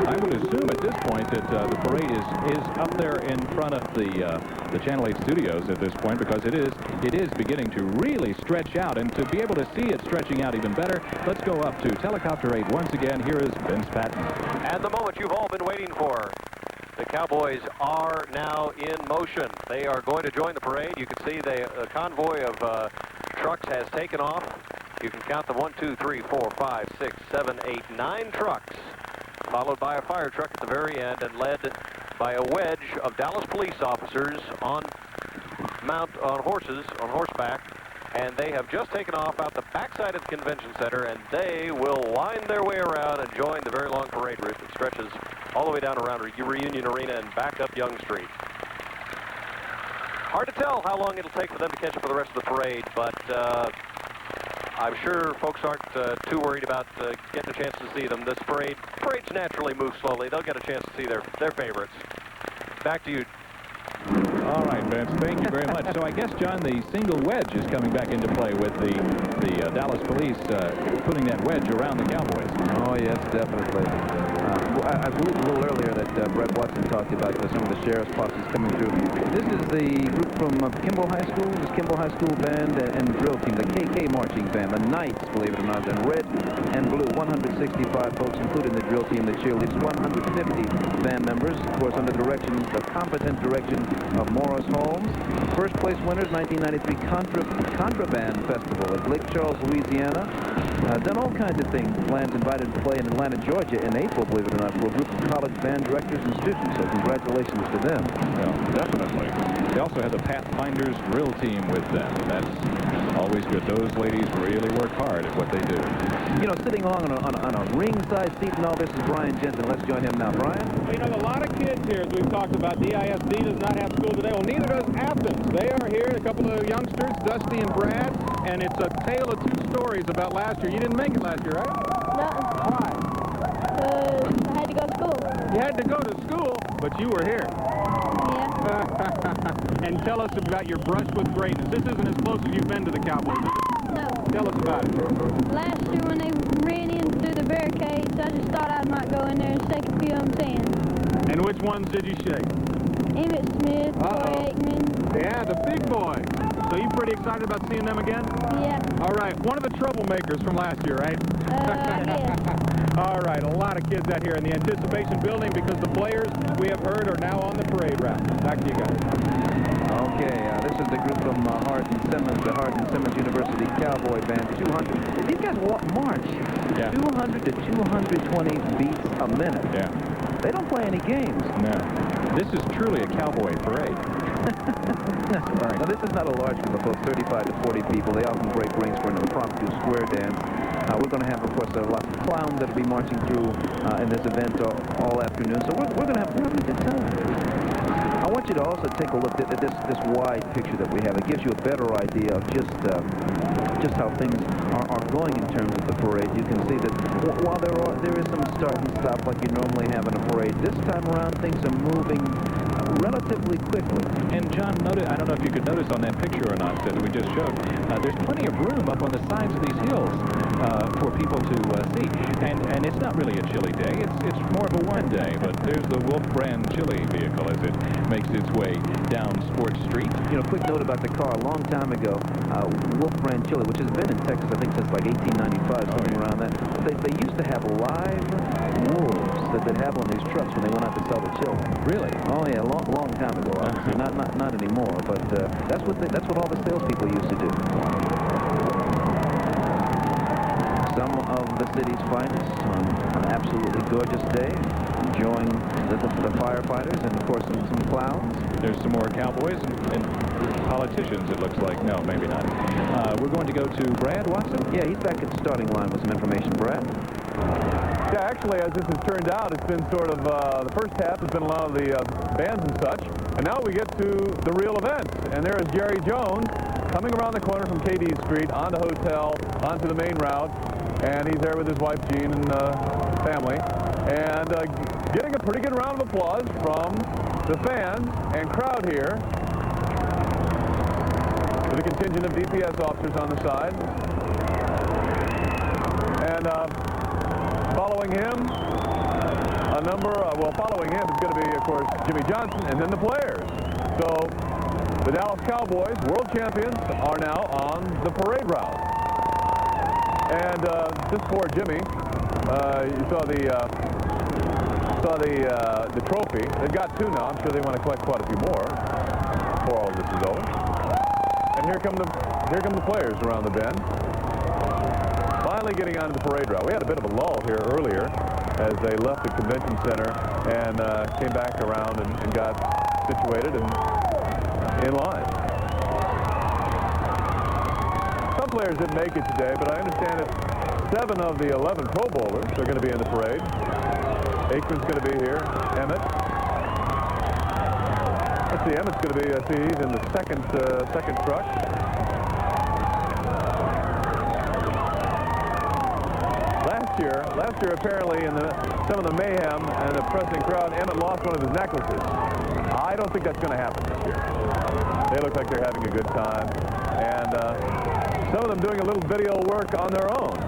I would assume at this point that the parade is up there in front of the Channel 8 studios at this point, because it is beginning to really stretch out, and to be able to see it stretching out even better, let's go up to Helicopter 8 once again. Here is Vince Patton. And the moment you've all been waiting for. The Cowboys are now in motion. They are going to join the parade. You can see the convoy of trucks has taken off. You can count them 1, 2, 3, 4, 5, 6, 7, 8, 9 trucks, followed by a fire truck at the very end, and led by a wedge of Dallas police officers on horseback. And they have just taken off out the backside of the convention center, and they will wind their way around and join the very long parade route that stretches all the way down around Reunion Arena and back up Young Street. Hard to tell how long it'll take for them to catch up with the rest of the parade, but I'm sure folks aren't too worried about getting a chance to see them. This parades naturally move slowly. They'll get a chance to see their favorites. Back to you. All right, Vince, thank you very much. So I guess, John, the single wedge is coming back into play with the Dallas police putting that wedge around the Cowboys. Oh, yes, definitely. I believe a little earlier that Brett Watson talked about some of the sheriff's posses coming through. This is the group from Kimball High School, this Kimball High School band and drill team, the KK marching band, the Knights, believe it or not, in red and blue. 165 folks, including the drill team, the cheerleaders, 150 band members, of course, under the competent direction of Morris Holmes. First place winners, 1993 Contraband Festival at Lake Charles, Louisiana. Done all kinds of things. Land's invited to play in Atlanta, Georgia in April, believe it or not, for a group of college band directors and students. So congratulations to them. Well, definitely. They also have the Pathfinders drill team with them. That's always good. Those ladies really work hard at what they do. You know, sitting along on a ringside seat and all this is Brian Jensen. Let's join him now. Brian? Well, you know, a lot of kids here, as we've talked about. DISD does not have school today. Well, neither does Athens. They are here, a couple of youngsters, Dusty and Brad, and it's a tale of two stories about last year. You didn't make it last year, right? No. Why? I had to go to school. You had to go to school, but you were here. Yeah. And tell us about your brush with greatness. This isn't as close as you've been to the Cowboys, is it? No. Tell us about it. Last year when they ran in through the barricades, I just thought I might go in there and shake a few of them's hands. And which ones did you shake? Emmett Smith, Troy Aikman. Yeah, the big boy. So you pretty excited about seeing them again? Yeah. All right, one of the troublemakers from last year, right? I guess. All right, a lot of kids out here in the anticipation building because the players we have heard are now on the parade route. Back to you guys. Okay, this is the group from Hardin Simmons, the Hardin Simmons University Cowboy Band. 200. These guys march 200 to 220 beats a minute. Yeah. They don't play any games. No. This is truly a cowboy parade. Right. Now, this is not a large group of folks, 35 to 40 people. They often break ranks for an impromptu square dance. We're going to have, of course, lots of clowns that will be marching through in this event all afternoon. So we're going to have a good time. I want you to also take a look at this wide picture that we have. It gives you a better idea of just how things are going in terms of the parade. You can see that while there is some start and stop like you normally have in a parade, this time around things are moving relatively quickly. And John, I don't know if you could notice on that picture or not that we just showed, there's plenty of room up on the sides of these hills for people to see. And it's not really a chilly day. It's more of a warm day, but there's the Wolf brand chili vehicle as it makes its way down Sports Street. You know, quick note about the car. A long time ago, Wolf brand chili, which has been in Texas, I think, since like 1895, something around that. They used to have live wolves that they'd have on these trucks when they went out to sell the chili. Really? Oh yeah, long time ago. Obviously, not anymore. But that's what all the salespeople used to do. Some of the city's finest on an absolutely gorgeous day, enjoying the firefighters and, of course, some clowns. There's some more cowboys and politicians, it looks like. No, maybe not. We're going to go to Brad Watson. Yeah, he's back at the starting line with some information. Brad? Yeah, actually, as this has turned out, it's been sort of, the first half has been a lot of the bands and such, and now we get to the real events. And there is Jerry Jones coming around the corner from KD Street onto Hotel, onto the main route, and he's there with his wife, Jean, and family, and getting a pretty good round of applause from the fans and crowd here, with a contingent of DPS officers on the side. And following him, following him is going to be, of course, Jimmy Johnson, and then the players. So the Dallas Cowboys, world champions, are now on the parade route. And just for Jimmy, you saw the trophy. They've got two now. I'm sure they want to collect quite a few more before all of this is over. And here come the players around the bend, finally getting onto the parade route. We had a bit of a lull here earlier as they left the convention center and came back around and got situated and in line. Some players didn't make it today, but I understand that 7 of the 11 Pro Bowlers are going to be in the parade. Aikman's going to be here. Emmett. Let's see, Emmett's going to be, he's in the second truck. Last year apparently in some of the mayhem and the pressing crowd, Emmett lost one of his necklaces. I don't think that's going to happen this year. They look like they're having a good time, and some of them doing a little video work on their own.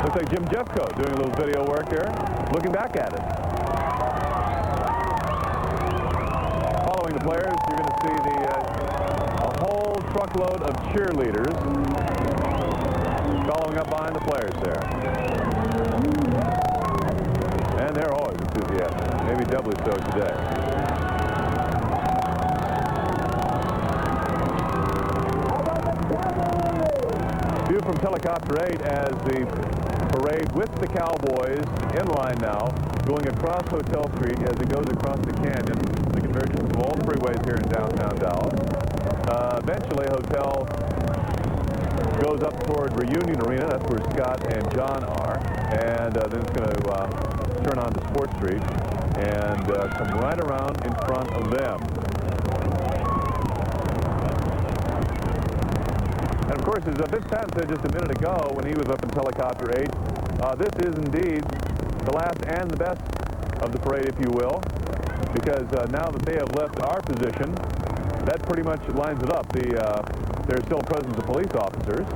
Looks like Jim Jeffco doing a little video work here, looking back at it. Following the players, you're going to see a whole truckload of cheerleaders following up behind the players there. And they're always enthusiastic, maybe doubly so today. View from Helicopter 8 as the parade with the Cowboys in line now, going across Hotel Street as it goes across the canyon, the convergence of all the freeways here in downtown Dallas. Eventually, Hotel goes up toward Reunion Arena. That's where Scott and John are. And then it's going to turn on to Sport Street and come right around in front of them. And of course, as Vince Patton said just a minute ago when he was up in Helicopter 8, this is indeed the last and the best of the parade, if you will, because now that they have left our position, that pretty much lines it up. There's still a presence of police officers,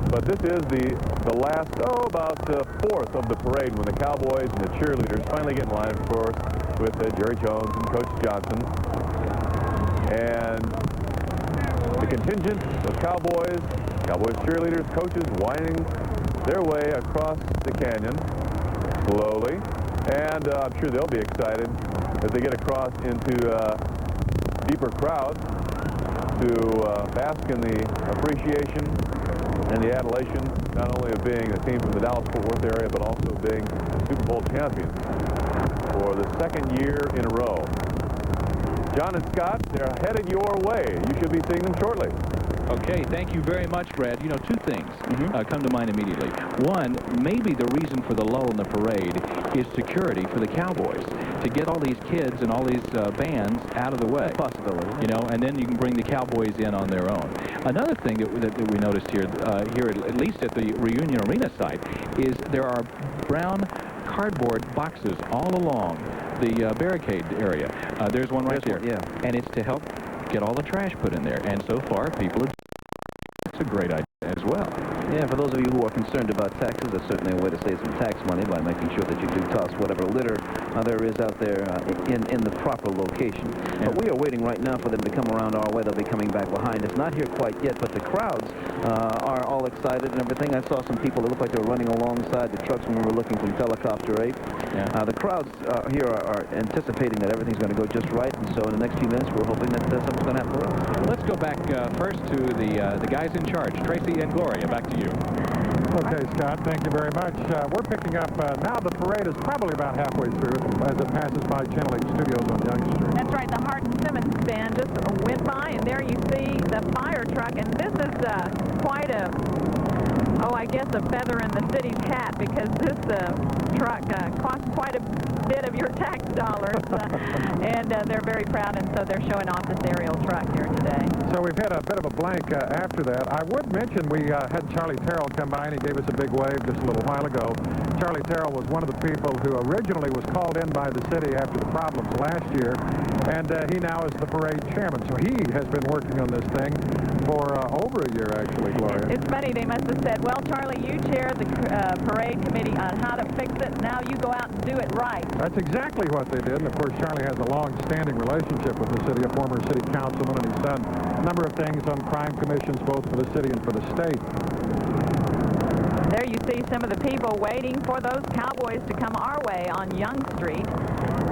but this is the last, about fourth of the parade when the Cowboys and the cheerleaders finally get in line, of course, with Jerry Jones and Coach Johnson. And the contingent of Cowboys cheerleaders, coaches winding their way across the canyon slowly. And I'm sure they'll be excited as they get across into deeper crowds to bask in the appreciation and the adulation, not only of being a team from the Dallas-Fort Worth area, but also being Super Bowl champions for the second year in a row. John and Scott, they're headed your way. You should be seeing them shortly. Okay, thank you very much, Brad. You know, two things come to mind immediately. One, maybe the reason for the lull in the parade is security for the Cowboys, to get all these kids and all these bands out of the way. Possibility. You know, and then you can bring the Cowboys in on their own. Another thing that we noticed here, at least at the Reunion Arena site, is there are brown cardboard boxes all along the barricade area. There's one right there. Yeah. And it's to help get all the trash put in there. And so far, people have... It's a great idea as well. Yeah, for those of you who are concerned about taxes, there's certainly a way to save some tax money by making sure that you do toss whatever litter there is out there in the proper location. Yeah. But we are waiting right now for them to come around our way. They'll be coming back behind. It's not here quite yet, but the crowds are all excited and everything. I saw some people that looked like they were running alongside the trucks when we were looking from Helicopter 8. Yeah. The crowds here are anticipating that everything's going to go just right, and so in the next few minutes, we're hoping that something's going to happen for us. Let's go back first to the guys in charge, Tracy and Gloria. Back to you. Okay, Scott, thank you very much. We're picking up, now the parade is probably about halfway through as it passes by Channel 8 Studios on Young Street. That's right, the Hart and Simmons band just went by, and there you see the fire truck, and this is quite a, I guess a feather in the city's hat, because this truck costs quite a bit of your tax dollars, and they're very proud, and so they're showing off this aerial truck here today. So we've had a bit of a blank after that. I would mention we had Charlie Terrell come by, and he gave us a big wave just a little while ago. Charlie Terrell was one of the people who originally was called in by the city after the problems last year, and he now is the parade chairman. So he has been working on this thing for over a year, actually, Gloria. It's funny, they must have said, well, Charlie, you chair the parade committee on how to fix it. Now you go out and do it right. That's exactly what they did. And, of course, Charlie has a long-standing relationship with the city, a former city councilman, and he's done a number of things on crime commissions, both for the city and for the state. There you see some of the people waiting for those Cowboys to come our way on Young Street.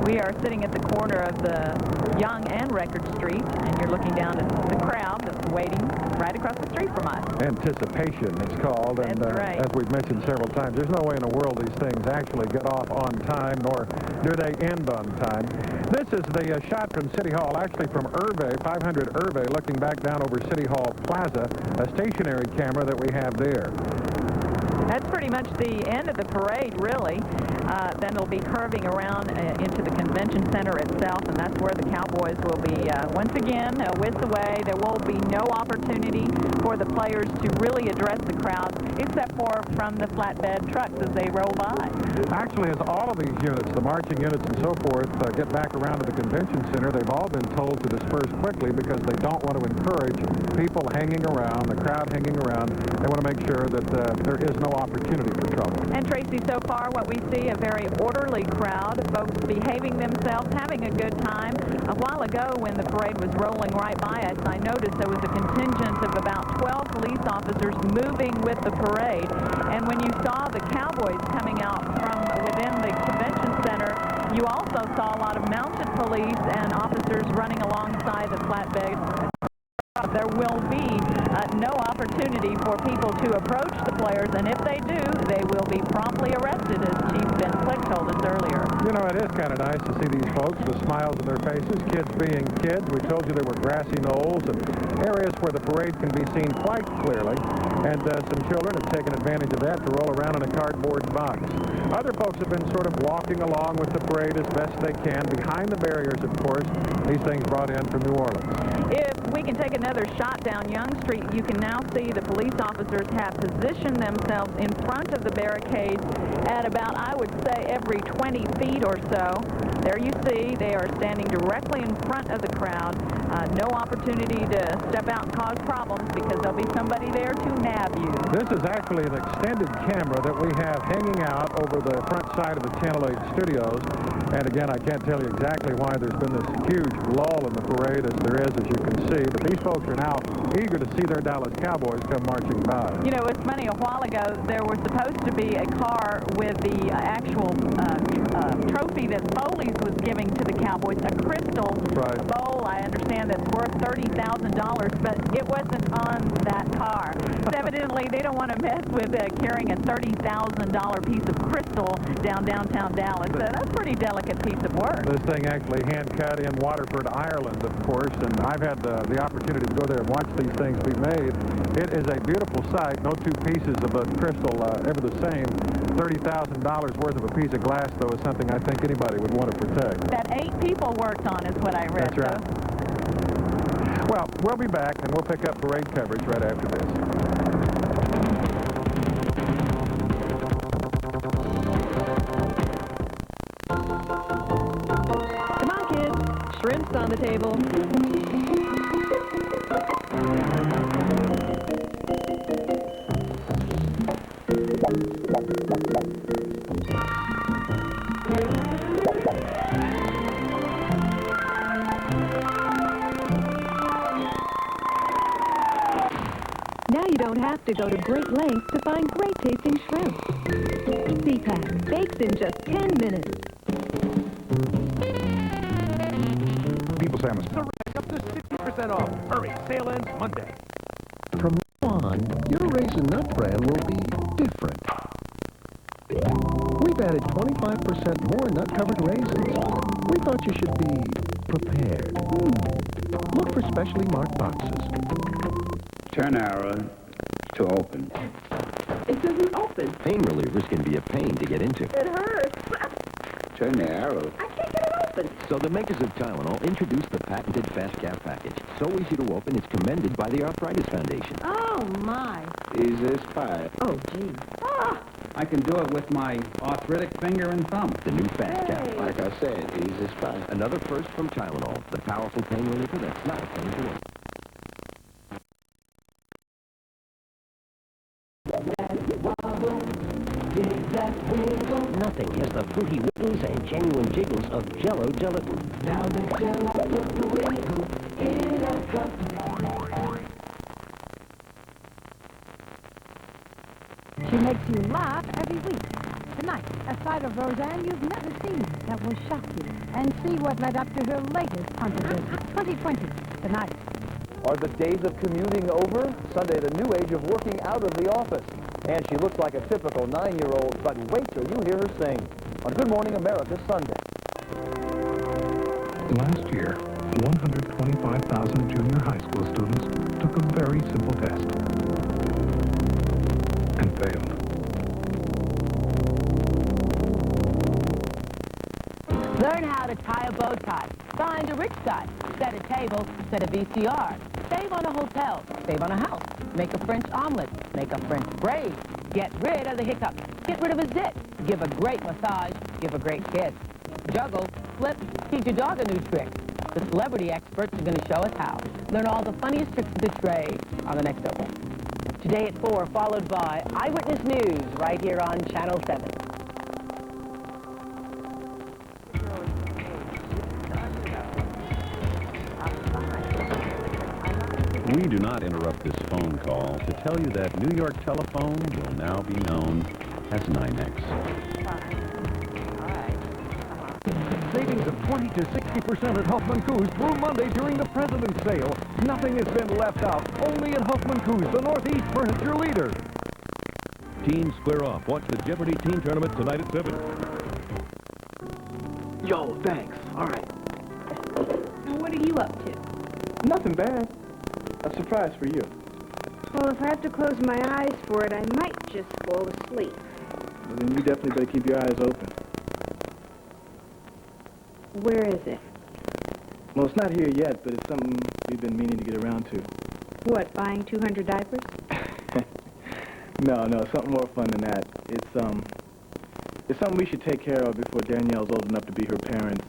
We are sitting at the corner of the Young and Record Street, and you're looking down at the crowd that's waiting right across the street from us. Anticipation, it's called. That's and right. As we've mentioned several times, there's no way in the world these things actually get off on time, nor do they end on time. This is the shot from City Hall, actually from Irvay, 500 Irvay, looking back down over City Hall Plaza, a stationary camera that we have there. That's pretty much the end of the parade, really. Then it'll be curving around into the convention center itself, and that's where the Cowboys will be once again whisked away. There will be no opportunity for the players to really address the crowd, except for from the flatbed trucks as they roll by. Actually, as all of these units, the marching units and so forth, get back around to the convention center, they've all been told to disperse quickly because they don't want to encourage people hanging around, the crowd hanging around. They want to make sure that there is no opportunity for trouble. And Tracy, so far what we see, a very orderly crowd, folks behaving themselves, having a good time. A while ago when the parade was rolling right by us, I noticed there was a contingent of about 12 police officers moving with the parade. And when you saw the Cowboys coming out from within the convention center, you also saw a lot of mounted police and officers running alongside the flatbed. There will be no opportunity for people to approach the players, and if they do, they will be promptly arrested, as Chief Ben Click told us earlier. You know, it is kind of nice to see these folks with smiles on their faces, kids being kids. We told you there were grassy knolls and areas where the parade can be seen quite clearly, and some children have taken advantage of that to roll around in a cardboard box. Other folks have been sort of walking along with the parade as best they can, behind the barriers, of course, these things brought in from New Orleans. If we can take another shot down Young Street, you can now see the police officers have positioned themselves in front of the barricades at about, I would say, every 20 feet or so. There you see, they are standing directly in front of the crowd. No opportunity to step out and cause problems because there'll be somebody there to nab you. This is actually an extended camera that we have hanging out over the front side of the Channel 8 studios. And again, I can't tell you exactly why there's been this huge lull in the parade as there is, as you can see. But these folks are now eager to see their Dallas Cowboys come marching by. You know, it's funny, a while ago, there was supposed to be a car with the actual trophy that Foley's was giving to the Cowboys, a crystal bowl, I understand, that's worth $30,000, but it wasn't on that car. So evidently, they don't want to mess with carrying a $30,000 piece of crystal downtown Dallas. So that's a pretty delicate piece of work. This thing actually hand-cut in Waterford, Ireland, of course, and I've had the opportunity to go there and watch these things be made. It is a beautiful sight. No two pieces of a crystal ever the same. $30,000 worth of a piece of glass, though, is something I think anybody would want to protect. That 8 people worked on is what I read. That's right. Well, we'll be back, and we'll pick up parade coverage right after this. Come on, kids. Shrimps on the table. Now you don't have to go to great lengths to find great-tasting shrimp. C-Pack bakes in just 10 minutes. People Salmon. Up to 60% off. Hurry, sale ends Monday. From now on, your Raisin Nut brand will be different. We've added 25% more nut-covered raisins. We thought you should be prepared. Look for specially marked boxes. Turn arrow to open. It doesn't open. Pain relievers can be a pain to get into. It hurts. Turn the arrow. I can't get it open. So the makers of Tylenol introduced the patented Fast Cap package. So easy to open, it's commended by the Arthritis Foundation. Oh, my. Easy spy. Oh, gee. Ah! I can do it with my arthritic finger and thumb. The new Fast Cap. Like I said, easy spy. Another first from Tylenol, the powerful pain reliever that's not a pain to open. Nothing has the fruity wiggles and genuine jiggles of Jell-O gelatin. Now the Jell-O put the wiggle in a cup. She makes you laugh every week. Tonight, a side of Roseanne you've never seen that will shock you. And see what led up to her latest controversy. 2020, tonight. Are the days of commuting over? Sunday, the new age of working out of the office. And she looks like a typical 9-year-old, but wait till you hear her sing on Good Morning America Sunday. Last year, 125,000 junior high school students took a very simple test and failed. Learn how to tie a bow tie, find a rich guy, set a table, set a VCR, save on a hotel, save on a house, make a French omelet, make a French braid, get rid of the hiccups, get rid of a zit, give a great massage, give a great kiss, juggle, flip, teach your dog a new trick. The celebrity experts are going to show us how. Learn all the funniest tricks of the trade on the next Open. Today at 4, followed by Eyewitness News right here on Channel 7. We do not interrupt this phone call to tell you that New York Telephone will now be known as NYNEX. Savings of 20 to 60% at Huffman Coos through Monday during the President's Sale. Nothing has been left out. Only at Huffman Coos, the Northeast furniture leader. Teens square off. Watch the Jeopardy Teen Tournament tonight at 7. Yo, thanks. All right. Now, what are you up to? Nothing bad. A surprise for you. Well, if I have to close my eyes for it, I might just fall asleep. Well, then you definitely better keep your eyes open. Where is it? Well, it's not here yet, but it's something we've been meaning to get around to. What, buying 200 diapers? No, something more fun than that. It's something we should take care of before Danielle's old enough to be her parents'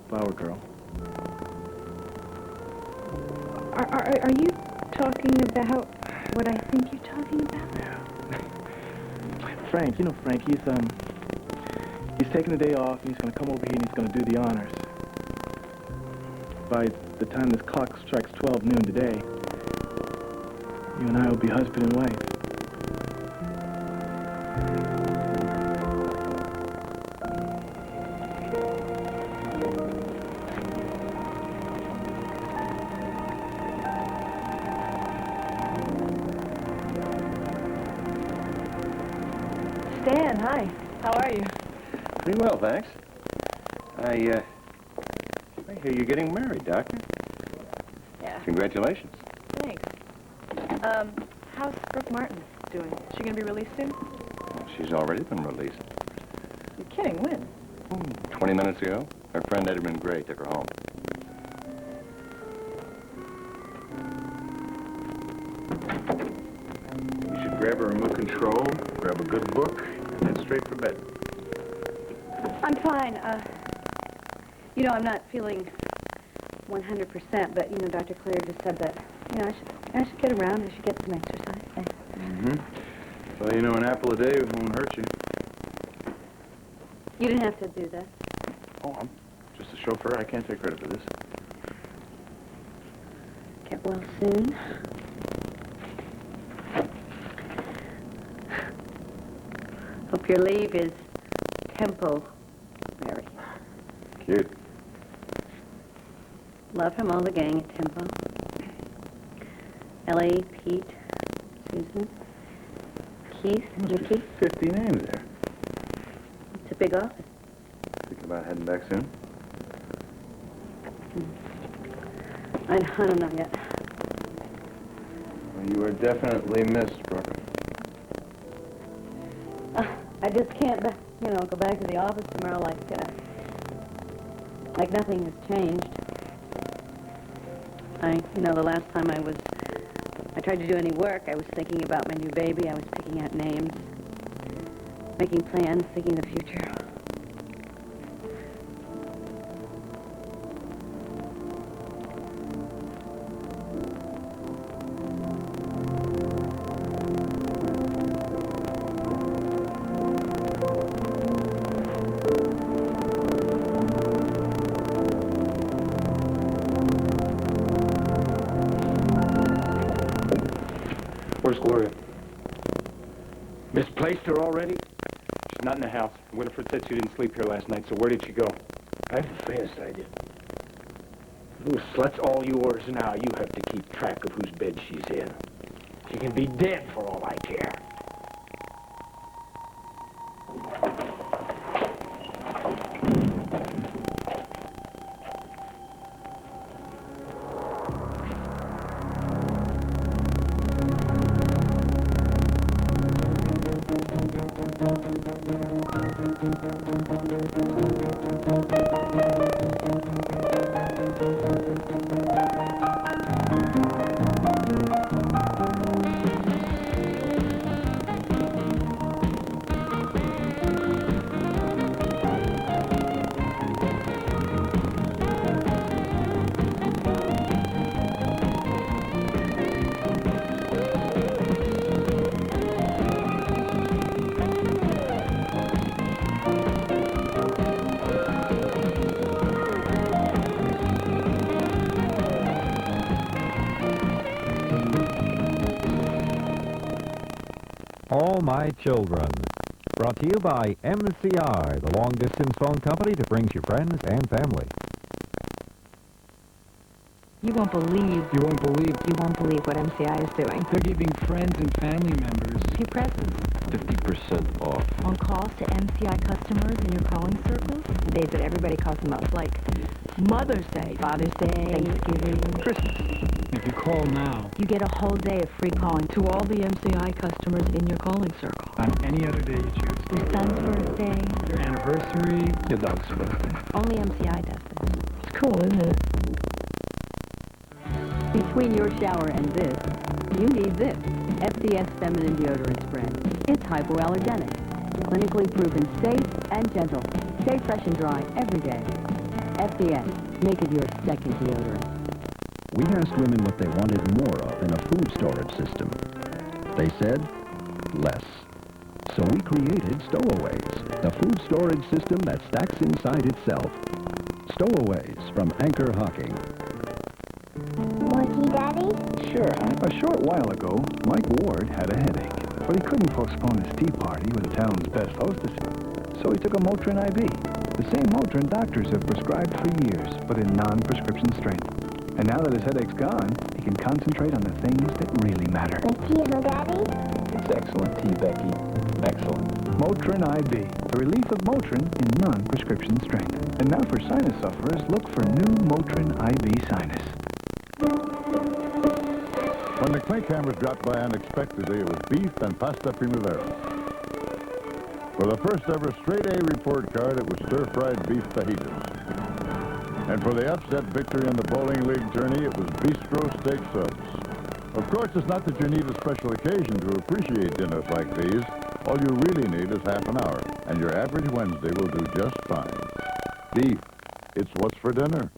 flower girl. Are you talking about what I think you're talking about? Yeah. Frank, you know Frank, he's taking the day off, and he's going to come over here and he's going to do the honors. By the time this clock strikes 12 noon today, you and I will be husband and wife. Stan, hi. How are you? Pretty well, thanks. I hear you're getting married, Doctor. Yeah. Congratulations. Thanks. How's Brooke Martin doing? Is she going to be released soon? Well, she's already been released. You're kidding. When? 20 minutes ago, her friend Edmund Gray took her home. You should grab a remote control, grab a good book, and head straight for bed. I'm fine. I'm not feeling 100%, but, Dr. Claire just said that, I should get around. I should get some exercise. Mm-hmm. Well, an apple a day won't hurt you. You didn't have to do that. Oh, I'm just a chauffeur. I can't take credit for this. Get well soon. Hope your leave is temporary. Cute. Love from all the gang at Tempo. Ellie, Pete, Susan, Keith, Ricky. 50 names there. It's a big office. Thinking about heading back soon? I don't know yet. Well, you are definitely missed, Brooke. I just can't, go back to the office tomorrow like nothing has changed. The last time I tried to do any work, I was thinking about my new baby. I was picking out names, making plans, thinking the future. Where's Gloria? Misplaced her already? She's not in the house. Winifred said she didn't sleep here last night, so where did she go? I have the faintest idea. Those slut's all yours. Now you have to keep track of whose bed she's in. She can be dead for all I care. All My Children. Brought to you by MCI, the long-distance phone company that brings you friends and family. You won't believe. You won't believe. You won't believe what MCI is doing. They're giving friends and family members 2 presents. 50% off. On calls to MCI customers in your calling circles. The days that everybody calls the most, like Mother's Day, Father's Day, Thanksgiving, Christmas. If you call now, you get a whole day of free calling to all the MCI customers in your calling circle. on any other day you choose. Your son's birthday. Your anniversary. Your dog's birthday. Only MCI does this. It's cool, isn't it? Between your shower and this, you need this. FDS Feminine Deodorant Spray. It's hypoallergenic. Clinically proven safe and gentle. Stay fresh and dry every day. FDS. Make it your second deodorant. We asked women what they wanted more of in a food storage system. They said, less. So we created Stowaways, the food storage system that stacks inside itself. Stowaways from Anchor Hocking. Monkey Daddy? Sure, honey. A short while ago, Mike Ward had a headache, but he couldn't postpone his tea party with the town's best hostess. So he took a Motrin IV, the same Motrin doctors have prescribed for years, but in non-prescription strength. And now that his headache's gone, he can concentrate on the things that really matter. The tea, huh, Daddy? It's excellent tea, Becky. Excellent. Motrin IV, the relief of Motrin in non-prescription strength. And now for sinus sufferers, look for new Motrin IV Sinus. When the clay cameras dropped by unexpectedly, it was beef and pasta primavera. For the first ever straight A report card, it was stir-fried beef fajitas. And for the upset victory in the bowling league tourney, it was bistro steak subs. Of course, it's not that you need a special occasion to appreciate dinners like these. All you really need is half an hour, and your average Wednesday will do just fine. Beef, it's what's for dinner.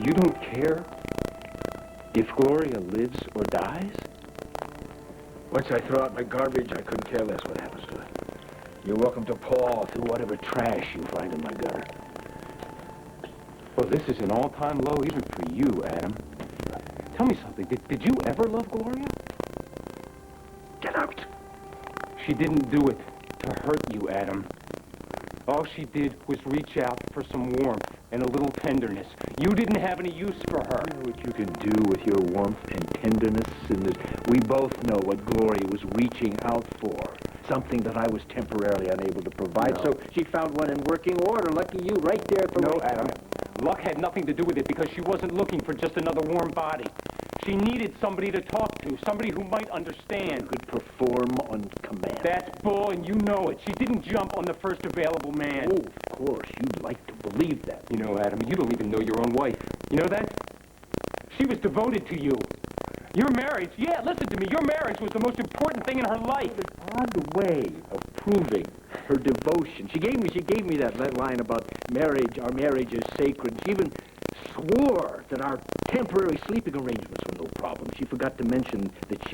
You don't care if Gloria lives or dies? Once I throw out my garbage, I couldn't care less what happens to it. You're welcome to paw through whatever trash you find in my gutter. Well, this is an all-time low even for you, Adam. Tell me something. Did you ever love Gloria? Get out. She didn't do it to hurt you, Adam. All she did was reach out for some warmth and a little tenderness. You didn't have any use for her. You know what you can do with your warmth and tenderness in this? We both know what Gloria was reaching out for. Something that I was temporarily unable to provide. No. So she found one in working order. Lucky you, right there at the No, right Adam. time. Luck had nothing to do with it because she wasn't looking for just another warm body. She needed somebody to talk to, somebody who might understand. Could perform on command. That's bull, and you know it. She didn't jump on the first available man. Oh, of course. You'd like to believe that. You know, Adam, you don't even know your own wife. You know that? She was devoted to you. Your marriage, yeah, listen to me, your marriage was the most important thing in her life. An odd way of proving her devotion. She gave me that line about marriage, our marriage is sacred. She even swore that our temporary sleeping arrangements were no problem. She forgot to mention that she